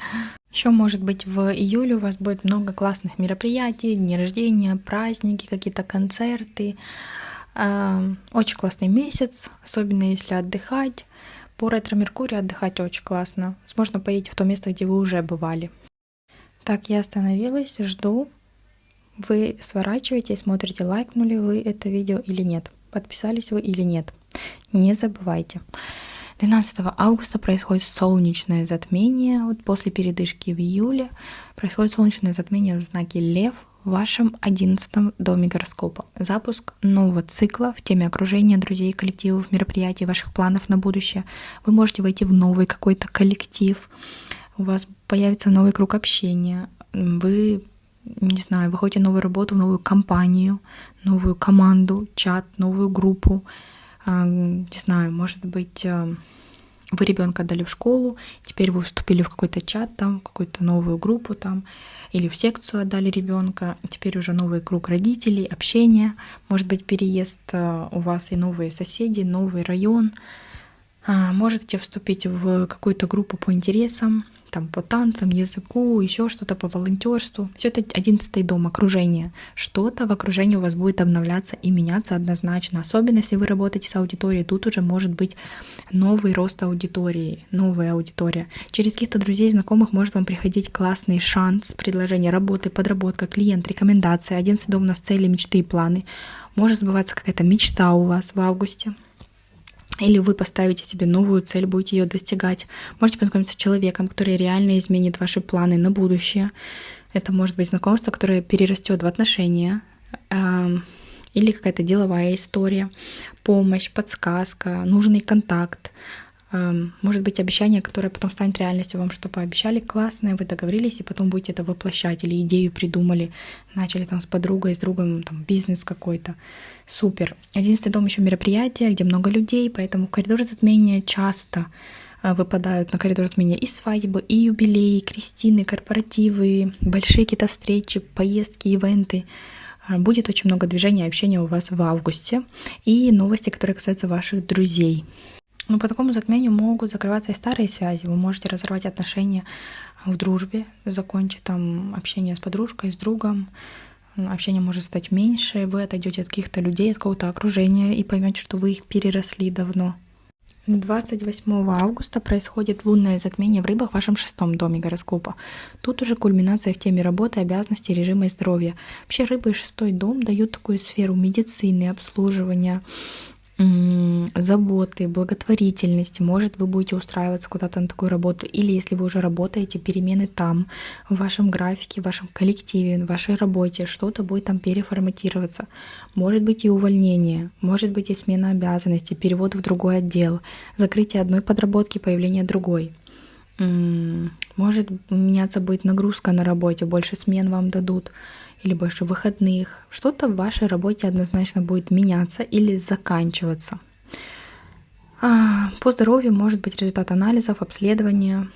Еще, может быть, в июле у вас будет много классных мероприятий, дни рождения, праздники, какие-то концерты. Очень классный месяц, особенно если отдыхать. По ретро-Меркурию отдыхать очень классно. Возможно, поедете в то место, где вы уже бывали. Так, я остановилась, жду. Вы сворачиваете и смотрите, лайкнули вы это видео или нет. Подписались вы или нет. Не забывайте. 12 августа происходит солнечное затмение. Вот после передышки в июле происходит солнечное затмение в знаке Лев в вашем 11-м доме гороскопа. Запуск нового цикла в теме окружения, друзей, коллективов, мероприятий, ваших планов на будущее. Вы можете войти в новый какой-то коллектив. У вас появится новый круг общения. Вы, не знаю, выходите в новую работу, в новую компанию, новую команду, чат, новую группу. Не знаю, может быть, вы ребенка отдали в школу, теперь вы вступили в какой-то чат, там, в какую-то новую группу там, или в секцию отдали ребенка, теперь уже новый круг родителей, общение, может быть, переезд у вас и новые соседи, новый район. Можете вступить в какую-то группу по интересам, там, по танцам, языку, еще что-то по волонтерству. Все это 11-й дом, окружение. Что-то в окружении у вас будет обновляться и меняться однозначно. Особенно если вы работаете с аудиторией, тут уже может быть новый рост аудитории, новая аудитория. Через каких-то друзей, знакомых может вам приходить классный шанс, предложение работы, подработка, клиент, рекомендации. 11-й дом у нас цели, мечты и планы. Может сбываться какая-то мечта у вас в августе. Или вы поставите себе новую цель, будете ее достигать. Можете познакомиться с человеком, который реально изменит ваши планы на будущее. Это может быть знакомство, которое перерастет в отношения. Или какая-то деловая история, помощь, подсказка, нужный контакт. Может быть, обещание, которое потом станет реальностью. Вам что пообещали классное, вы договорились, и потом будете это воплощать. Или идею придумали, начали там с подругой, с другом, там, бизнес какой-то. Супер. 11-й дом еще мероприятие, где много людей, поэтому коридор затмения часто выпадают на коридор затмения и свадьбы, и юбилеи, и крестины, корпоративы, большие какие-то встречи, поездки, ивенты. Будет очень много движения и общения у вас в августе. И новости, которые касаются ваших друзей. Но по такому затмению могут закрываться и старые связи. Вы можете разорвать отношения в дружбе, закончить там общение с подружкой, с другом. Общение может стать меньше, вы отойдете от каких-то людей, от какого-то окружения и поймете, что вы их переросли давно. 28 августа происходит лунное затмение в рыбах в вашем 6-м доме гороскопа. Тут уже кульминация в теме работы, обязанностей, режима и здоровья. Вообще рыбы и 6-й дом дают такую сферу медицины, обслуживания, заботы, благотворительности. Может, вы будете устраиваться куда-то на такую работу, или если вы уже работаете, перемены там, в вашем графике, в вашем коллективе, в вашей работе, что-то будет там переформатироваться. Может быть и увольнение, может быть и смена обязанностей, перевод в другой отдел, закрытие одной подработки, появление другой. Может меняться будет нагрузка на работе, больше смен вам дадут, или больше выходных. Что-то в вашей работе однозначно будет меняться или заканчиваться. По здоровью может быть результат анализов, обследования.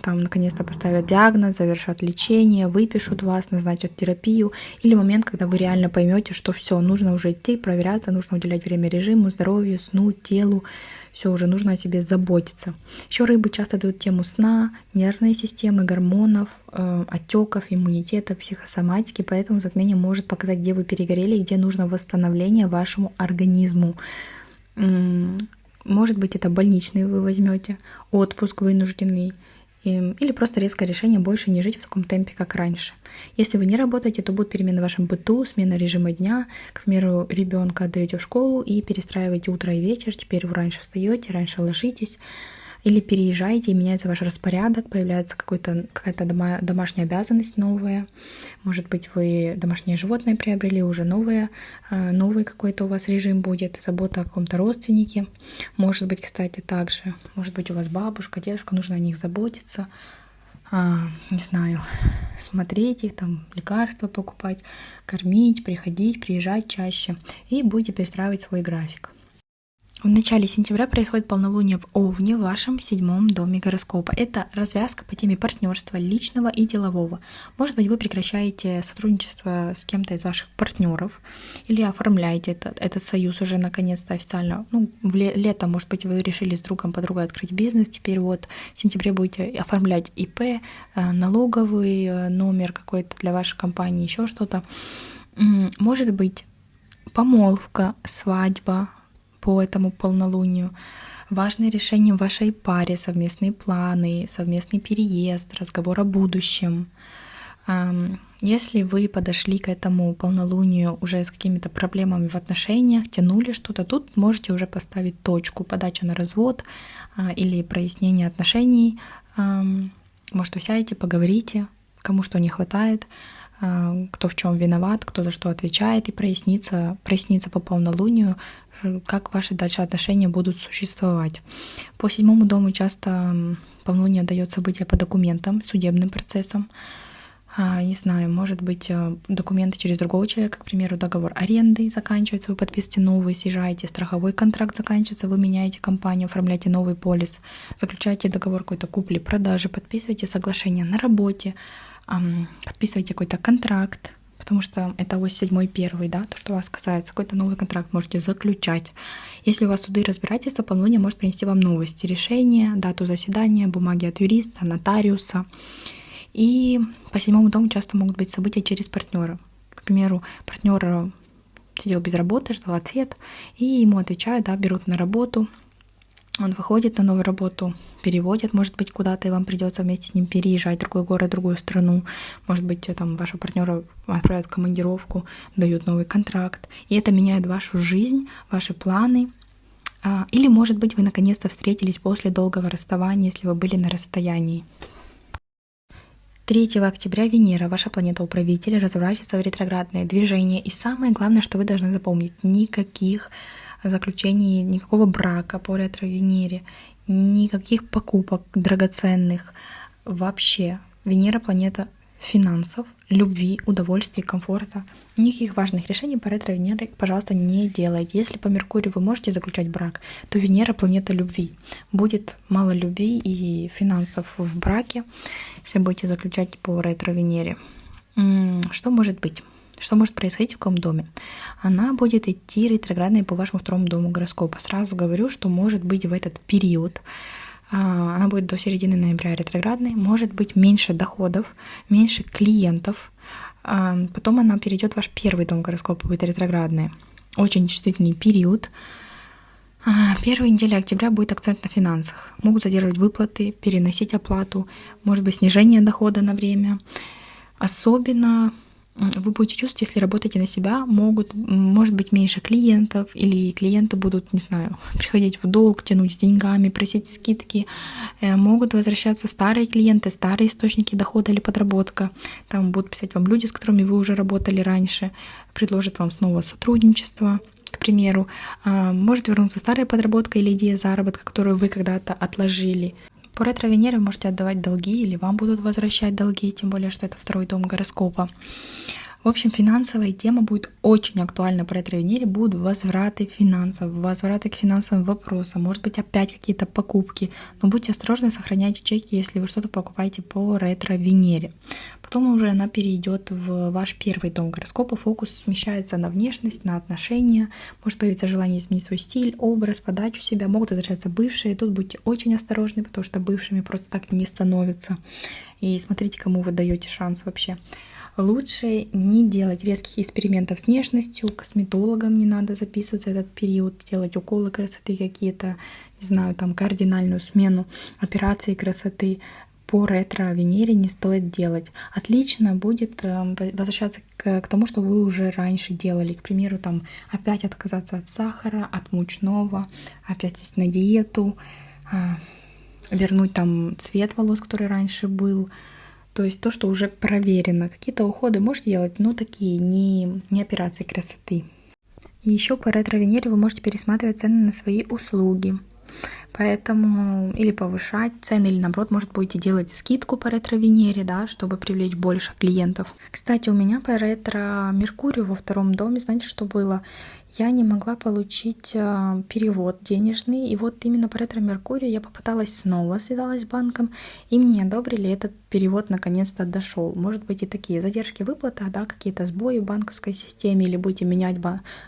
Там наконец-то поставят диагноз, завершат лечение, выпишут вас, назначат терапию. Или момент, когда вы реально поймете, что все, нужно уже идти, проверяться, нужно уделять время режиму, здоровью, сну, телу. Все, уже нужно о себе заботиться. Еще рыбы часто дают тему сна, нервной системы, гормонов, отеков, иммунитета, психосоматики. Поэтому затмение может показать, где вы перегорели и где нужно восстановление вашему организму. Может быть, это больничный вы возьмете, отпуск вынужденный, или просто резкое решение больше не жить в таком темпе, как раньше. Если вы не работаете, то будут перемены в вашем быту, смена режима дня. К примеру, ребенка отдаете в школу и перестраиваете утро и вечер. Теперь вы раньше встаете, раньше ложитесь. Или переезжаете, и меняется ваш распорядок, появляется какая-то домашняя обязанность новая. Может быть, вы домашнее животное приобрели, уже новый какой-то у вас режим будет, забота о каком-то родственнике. Может быть, кстати, также, может быть, у вас бабушка, дедушка, нужно о них заботиться. Не знаю, смотреть их, там, лекарства покупать, кормить, приходить, приезжать чаще. И будете перестраивать свой график. В начале сентября происходит полнолуние в Овне в вашем 7-м доме гороскопа. Это развязка по теме партнерства личного и делового. Может быть, вы прекращаете сотрудничество с кем-то из ваших партнеров или оформляете этот союз уже наконец-то официально. Летом, может быть, вы решили с другом, подругой открыть бизнес. Теперь вот в сентябре будете оформлять ИП, налоговый номер какой-то для вашей компании, еще что-то. Может быть, помолвка, свадьба по этому полнолунию, важные решения в вашей паре, совместные планы, совместный переезд, разговор о будущем. Если вы подошли к этому полнолунию уже с какими-то проблемами в отношениях, тянули что-то, тут можете уже поставить точку, подача на развод или прояснение отношений. Может, вы сядете, поговорите, кому что не хватает, кто в чем виноват, кто за что отвечает, и прояснится по полнолунию, как ваши дальше отношения будут существовать. По 7-му дому часто полнолуние дает события по документам, судебным процессам. Не знаю, может быть, документы через другого человека, к примеру, договор аренды заканчивается, вы подписываете новый, съезжаете, страховой контракт заканчивается, вы меняете компанию, оформляете новый полис, заключаете договор какой-то купли-продажи, подписываете соглашение на работе, подписываете какой-то контракт, потому что это ось 7-й первый, да, то, что вас касается, какой-то новый контракт можете заключать. Если у вас суды и разбирательства, полнолуние может принести вам новости, решения, дату заседания, бумаги от юриста, нотариуса. И по 7-му дому часто могут быть события через партнера. К примеру, партнер сидел без работы, ждал ответ, и ему отвечают, да, берут на работу. Он выходит на новую работу, переводят, может быть, куда-то, и вам придется вместе с ним переезжать в другой город, в другую страну. Может быть, там вашего партнера отправят в командировку, дают новый контракт. И это меняет вашу жизнь, ваши планы. Или, может быть, вы наконец-то встретились после долгого расставания, если вы были на расстоянии. 3 октября Венера, ваша планета-управитель, разворачивается в ретроградное движение. И самое главное, что вы должны запомнить, никаких заключений, никакого брака по ретро-Венере, никаких покупок драгоценных. Вообще, Венера — планета финансов, любви, удовольствия, комфорта. Никаких важных решений по ретро-Венере, пожалуйста, не делайте. Если по Меркурию вы можете заключать брак, то Венера — планета любви. Будет мало любви и финансов в браке, если будете заключать по ретро-Венере. Что может быть? Что может происходить в каком доме? Она будет идти ретроградной по вашему второму дому гороскопа. Сразу говорю, что может быть в этот период, она будет до середины ноября ретроградной, может быть меньше доходов, меньше клиентов. Потом она перейдет в ваш первый дом гороскопа, будет ретроградная. Очень чувствительный период. Первая неделя октября будет акцент на финансах. Могут задерживать выплаты, переносить оплату, может быть снижение дохода на время. Особенно вы будете чувствовать, если работаете на себя, может быть меньше клиентов, или клиенты будут, не знаю, приходить в долг, тянуть с деньгами, просить скидки. Могут возвращаться старые клиенты, старые источники дохода или подработка. Там будут писать вам люди, с которыми вы уже работали раньше, предложат вам снова сотрудничество, к примеру. Может вернуться старая подработка или идея заработка, которую вы когда-то отложили. По ретро-Венере вы можете отдавать долги или вам будут возвращать долги, тем более, что это второй дом гороскопа. В общем, финансовая тема будет очень актуальна по ретро-Венере. Будут возвраты финансов, возвраты к финансовым вопросам, может быть, опять какие-то покупки. Но будьте осторожны, сохраняйте чеки, если вы что-то покупаете по ретро-Венере. Потом уже она перейдет в ваш первый дом гороскопа. Фокус смещается на внешность, на отношения. Может появиться желание изменить свой стиль, образ, подачу себя. Могут возвращаться бывшие. Тут будьте очень осторожны, потому что бывшими просто так не становятся. И смотрите, кому вы даете шанс вообще. Лучше не делать резких экспериментов с внешностью, косметологам не надо записываться в этот период, делать уколы красоты какие-то, не знаю, там кардинальную смену операции красоты по ретро-Венере не стоит делать. Отлично будет возвращаться к тому, что вы уже раньше делали. К примеру, там опять отказаться от сахара, от мучного, опять сесть на диету, вернуть там цвет волос, который раньше был. То есть то, что уже проверено. Какие-то уходы можете делать, но такие, не операции красоты. И еще по ретро-Венере вы можете пересматривать цены на свои услуги. Поэтому или повышать цены, или наоборот, может, будете делать скидку по ретро-Венере, да, чтобы привлечь больше клиентов. Кстати, у меня по ретро-Меркурию во втором доме, знаете, что было? Я не могла получить перевод денежный, и вот именно по ретро-Меркурию я попыталась снова, связалась с банком, и мне одобрили, этот перевод наконец-то дошел. Может быть и такие задержки в выплатах, да, какие-то сбои в банковской системе, или будете менять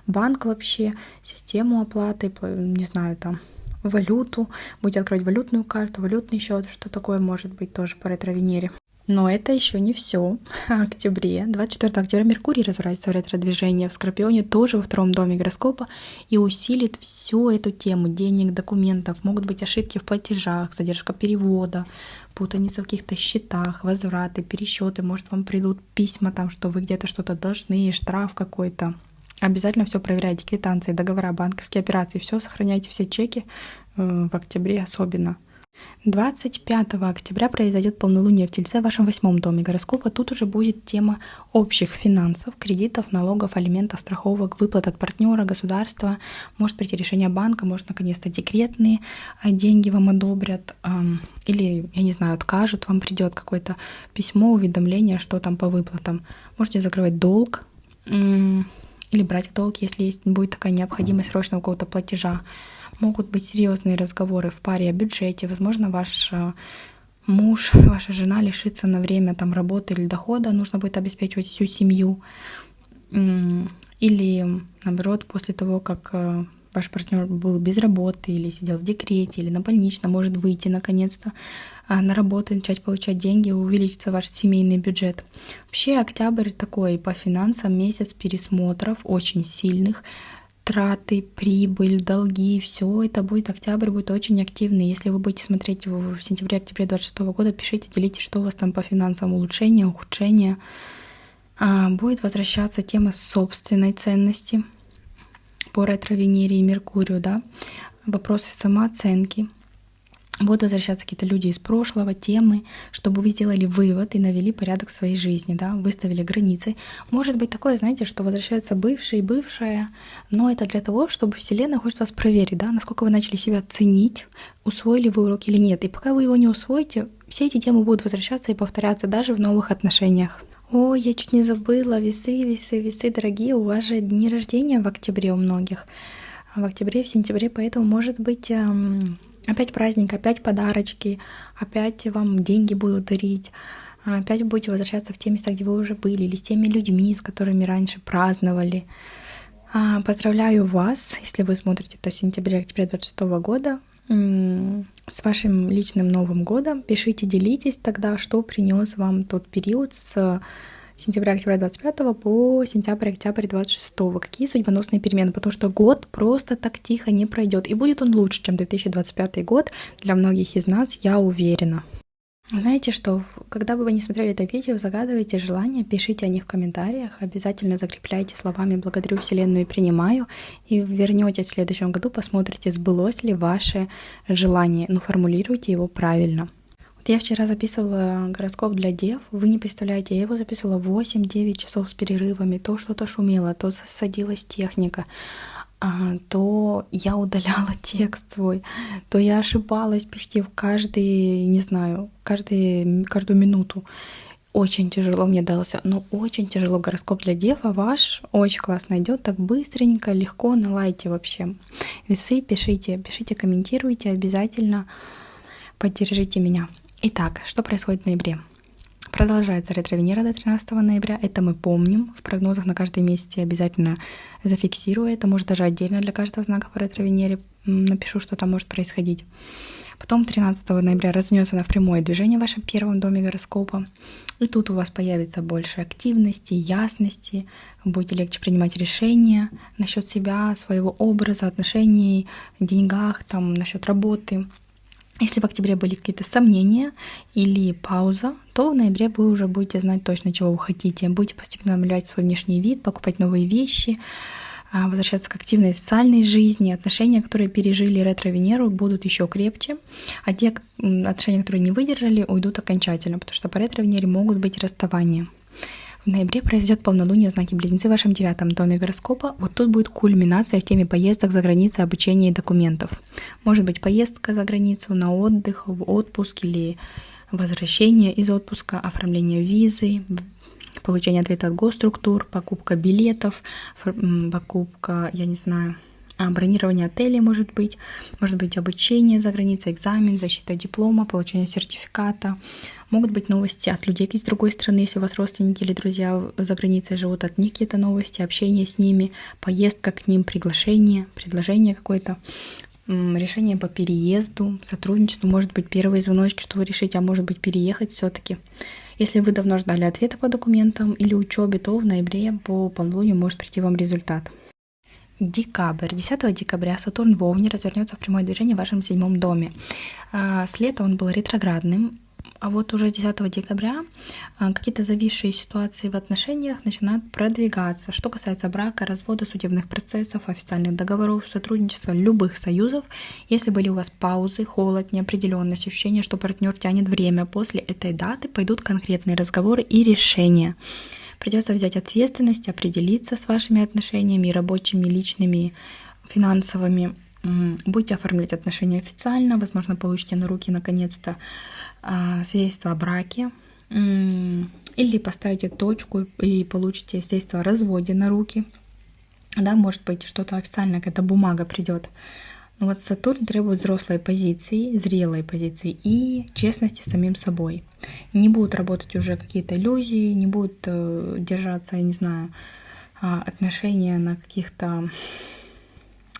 банк вообще, систему оплаты, не знаю, там, валюту, будете открывать валютную карту, валютный счет, что такое может быть тоже по ретро-Венере. Но это еще не все. В октябре, 24 октября, Меркурий разворачивается в ретро-движение в Скорпионе, тоже во втором доме гороскопа, и усилит всю эту тему денег, документов. Могут быть ошибки в платежах, задержка перевода, путаница в каких-то счетах, возвраты, пересчеты. Может, вам придут письма, там, что вы где-то что-то должны, штраф какой-то. Обязательно все проверяйте, квитанции, договора, банковские операции, все сохраняйте, все чеки в октябре особенно. 25 октября произойдет полнолуние в Тельце в вашем 8 доме гороскопа. Тут уже будет тема общих финансов, кредитов, налогов, алиментов, страховок, выплат от партнера, государства. Может прийти решение банка, может наконец-то декретные деньги вам одобрят. Или, я не знаю, откажут, вам придет какое-то письмо, уведомление, что там по выплатам. Можете закрывать долг или брать долг, если будет такая необходимость срочного какого-то платежа. Могут быть серьезные разговоры в паре о бюджете. Возможно, ваш муж, ваша жена лишится на время там работы или дохода, нужно будет обеспечивать всю семью. Или, наоборот, после того, как ваш партнер был без работы или сидел в декрете, или на больничном, может выйти наконец-то на работу, начать получать деньги, увеличится ваш семейный бюджет. Вообще октябрь такой по финансам месяц пересмотров очень сильных. Траты, прибыль, долги, все это будет, октябрь будет очень активный. Если вы будете смотреть в сентябре-октябре 2026 года, пишите, делитесь, что у вас там по финансам, улучшение, ухудшение. Будет возвращаться тема собственной ценности по ретро-Венере и Меркурию, да, вопросы самооценки. Будут возвращаться какие-то люди из прошлого, темы, чтобы вы сделали вывод и навели порядок в своей жизни, да, выставили границы. Может быть такое, знаете, что возвращаются бывшие и бывшая, но это для того, чтобы Вселенная хочет вас проверить, да, насколько вы начали себя ценить, усвоили вы урок или нет. И пока вы его не усвоите, все эти темы будут возвращаться и повторяться даже в новых отношениях. Ой, я чуть не забыла, весы, дорогие, у вас же дни рождения в октябре у многих. В октябре, в сентябре, поэтому может быть опять праздник, опять подарочки, опять вам деньги будут дарить, опять будете возвращаться в те места, где вы уже были, или с теми людьми, с которыми раньше праздновали. Поздравляю вас, если вы смотрите это в сентябре-октябре 2026 года, с вашим личным Новым годом. Пишите, делитесь тогда, что принес вам тот период с сентября-октября 25 по сентябрь-октябрь 26. Какие судьбоносные перемены? Потому что год просто так тихо не пройдет. И будет он лучше, чем 2025 год для многих из нас, я уверена. Знаете что, когда бы вы не смотрели это видео, загадывайте желания, пишите о них в комментариях, обязательно закрепляйте словами «благодарю Вселенную и принимаю», и вернетесь в следующем году, посмотрите, сбылось ли ваше желание, но формулируйте его правильно. Вот я вчера записывала гороскоп для дев, вы не представляете, я его записывала 8-9 часов с перерывами, то что-то шумело, то садилась техника, то я удаляла текст свой, то я ошибалась почти в каждый, не знаю, каждую минуту. Очень тяжело мне дался, но очень тяжело гороскоп для дев, а ваш очень классно идет, так быстренько, легко, на лайте вообще. Весы пишите, комментируйте, обязательно поддержите меня. Итак, что происходит в ноябре? Продолжается ретро-Венера до 13 ноября, это мы помним, в прогнозах на каждый месяц я обязательно зафиксирую это, может даже отдельно для каждого знака по ретро-Венере напишу, что там может происходить. Потом 13 ноября развернется на прямое движение в вашем первом доме гороскопа, и тут у вас появится больше активности, ясности, вы будете легче принимать решения насчет себя, своего образа, отношений, деньгах, там, насчет работы. Если в октябре были какие-то сомнения или пауза, то в ноябре вы уже будете знать точно, чего вы хотите. Будете постепенно обновлять свой внешний вид, покупать новые вещи, возвращаться к активной социальной жизни. Отношения, которые пережили ретро-Венеру, будут еще крепче, а те отношения, которые не выдержали, уйдут окончательно, потому что по ретро-Венере могут быть расставания. В ноябре произойдет полнолуние в знаке Близнецы в вашем 9 доме гороскопа. Вот тут будет кульминация в теме поездок за границей, обучения и документов. Может быть поездка за границу на отдых, в отпуск или возвращение из отпуска, оформление визы, получение ответа от госструктур, покупка билетов, покупка, я не знаю, бронирование отелей может быть обучение за границей, экзамен, защита диплома, получение сертификата. Могут быть новости от людей из другой страны, если у вас родственники или друзья за границей живут, от них какие-то новости, общение с ними, поездка к ним, приглашение, предложение какое-то, решение по переезду, сотрудничеству, может быть первые звоночки, что вы решите, а может быть переехать все-таки. Если вы давно ждали ответа по документам или учебе, то в ноябре по полнолунию может прийти вам результат. Декабрь. 10 декабря Сатурн в Овне развернется в прямое движение в вашем 7 доме. С лета он был ретроградным, а вот уже 10 декабря какие-то зависшие ситуации в отношениях начинают продвигаться. Что касается брака, развода, судебных процессов, официальных договоров, сотрудничества, любых союзов, если были у вас паузы, холод, неопределенность, ощущение, что партнер тянет время, после этой даты пойдут конкретные разговоры и решения. Придется взять ответственность, определиться с вашими отношениями, рабочими, личными, финансовыми. Будете оформлять отношения официально, возможно, получите на руки наконец-то свидетельство о браке, или поставите точку и получите свидетельство о разводе на руки. Да, может быть, что-то официальное, какая-то бумага придет. Но вот Сатурн требует взрослой позиции, зрелой позиции и честности с самим собой. Не будут работать уже какие-то иллюзии, не будут держаться, я не знаю, отношения на каких-то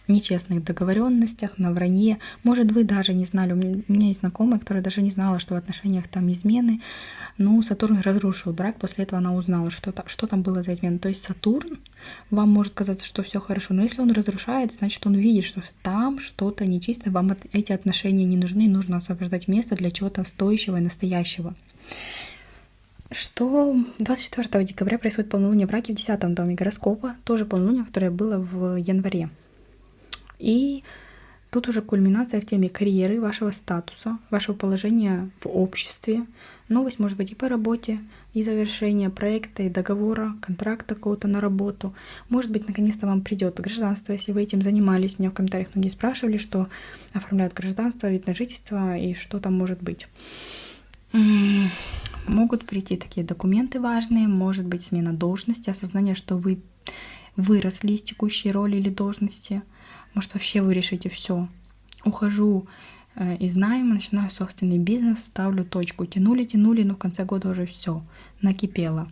нечестных договоренностях, на вранье. Может, вы даже не знали, у меня есть знакомая, которая даже не знала, что в отношениях там измены, но Сатурн разрушил брак, после этого она узнала, что там было за измены. То есть Сатурн, вам может казаться, что все хорошо, но если он разрушает, значит, он видит, что там что-то нечисто, вам эти отношения не нужны, нужно освобождать место для чего-то стоящего и настоящего. Что 24 декабря происходит полнолуние в браке в 10 доме гороскопа, тоже полнолуние, которое было в январе. И Тут уже кульминация в теме карьеры, вашего статуса, вашего положения в обществе. Новость может быть и по работе, и завершение проекта, и договора, контракта какого-то на работу. Может быть, наконец-то вам придет гражданство, если вы этим занимались. Меня в комментариях многие спрашивали, что оформляют гражданство, вид на жительство и что там может быть. Могут прийти такие документы важные, может быть смена должности, осознание, что вы выросли из текущей роли или должности. Может, вообще вы решите все. Ухожу из найма, начинаю собственный бизнес, ставлю точку. Тянули, но в конце года уже все накипело.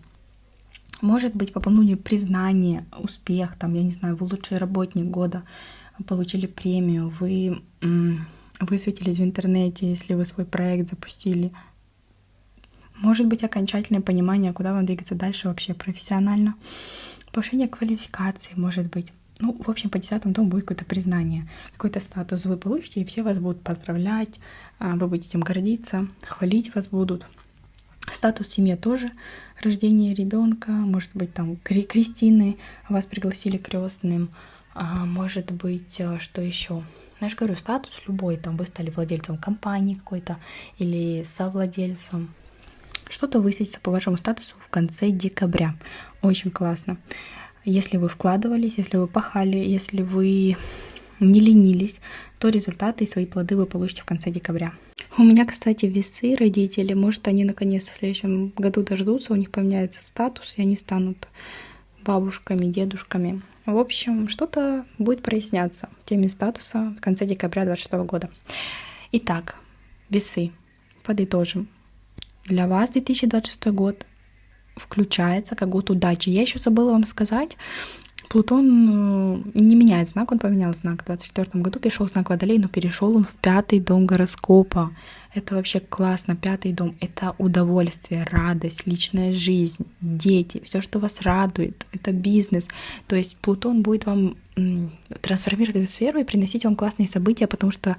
Может быть, по полнолунию признание, успех, там, я не знаю, вы лучший работник года, получили премию, вы высветились в интернете, если вы свой проект запустили. Может быть, окончательное понимание, куда вам двигаться дальше вообще профессионально. Повышение квалификации, может быть. В общем, по 10 дому будет какое-то признание, какой-то статус вы получите, и все вас будут поздравлять, вы будете этим гордиться, хвалить вас будут. Статус в семье тоже, рождение ребенка, может быть, там крестины, вас пригласили крестным, может быть, что еще. Я же говорю, статус любой, там вы стали владельцем компании какой-то или совладельцем. Что-то высветится по вашему статусу в конце декабря. Очень классно. Если вы вкладывались, если вы пахали, если вы не ленились, то результаты и свои плоды вы получите в конце декабря. У меня, кстати, весы родители. Может, они наконец-то в следующем году дождутся, у них поменяется статус, и они станут бабушками, дедушками. В общем, что-то будет проясняться в теме статуса в конце декабря 2026 года. Итак, весы. Подытожим. Для вас 2026 год включается как год удачи. Я еще забыла вам сказать, Плутон не меняет знак, он поменял знак. В 2024 году перешел знак Водолей, но перешел он в 5-й дом гороскопа. Это вообще классно. 5-й дом — это удовольствие, радость, личная жизнь, дети, все, что вас радует, это бизнес. То есть Плутон будет вам трансформировать эту сферу и приносить вам классные события, потому что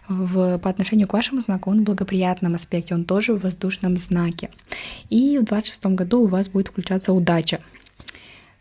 по отношению к вашему знаку он в благоприятном аспекте, он тоже в воздушном знаке. И в 2026 году у вас будет включаться удача.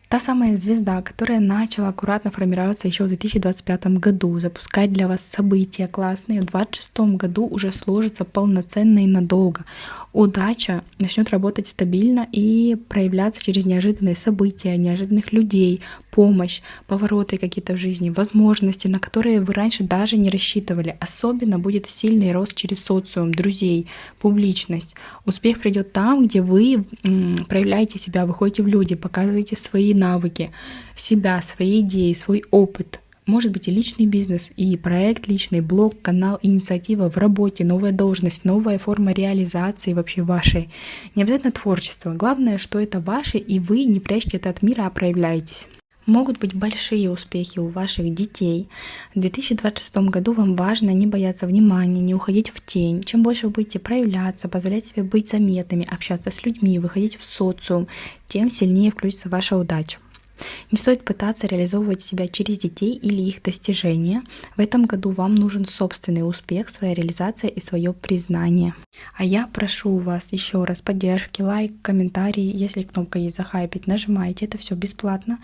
Та самая звезда, которая начала аккуратно формироваться еще в 2025 году, запускать для вас события классные, в 2026 году уже сложится полноценно и надолго. Удача начнет работать стабильно и проявляться через неожиданные события, неожиданных людей, помощь, повороты какие-то в жизни, возможности, на которые вы раньше даже не рассчитывали. Особенно будет сильный рост через социум, друзей, публичность. Успех придет там, где вы проявляете себя, выходите в люди, показываете свои навыки, себя, свои идеи, свой опыт. Может быть и личный бизнес, и проект личный, блог, канал, инициатива в работе, новая должность, новая форма реализации вообще вашей. Не обязательно творчество. Главное, что это ваше, и вы не прячете это от мира, а проявляетесь. Могут быть большие успехи у ваших детей. В 2026 году вам важно не бояться внимания, не уходить в тень. Чем больше вы будете проявляться, позволять себе быть заметными, общаться с людьми, выходить в социум, тем сильнее включится ваша удача. Не стоит пытаться реализовывать себя через детей или их достижения. В этом году вам нужен собственный успех, своя реализация и свое признание. А я прошу вас еще раз поддержки, лайк, комментарий. Если кнопка есть «Захайпить», нажимайте. Это все бесплатно.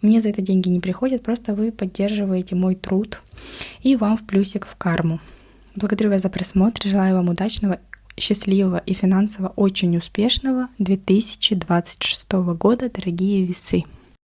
Мне за это деньги не приходят, просто вы поддерживаете мой труд. И вам в плюсик в карму. Благодарю вас за просмотр. Желаю вам удачного, счастливого и финансово очень успешного 2026 года, дорогие весы.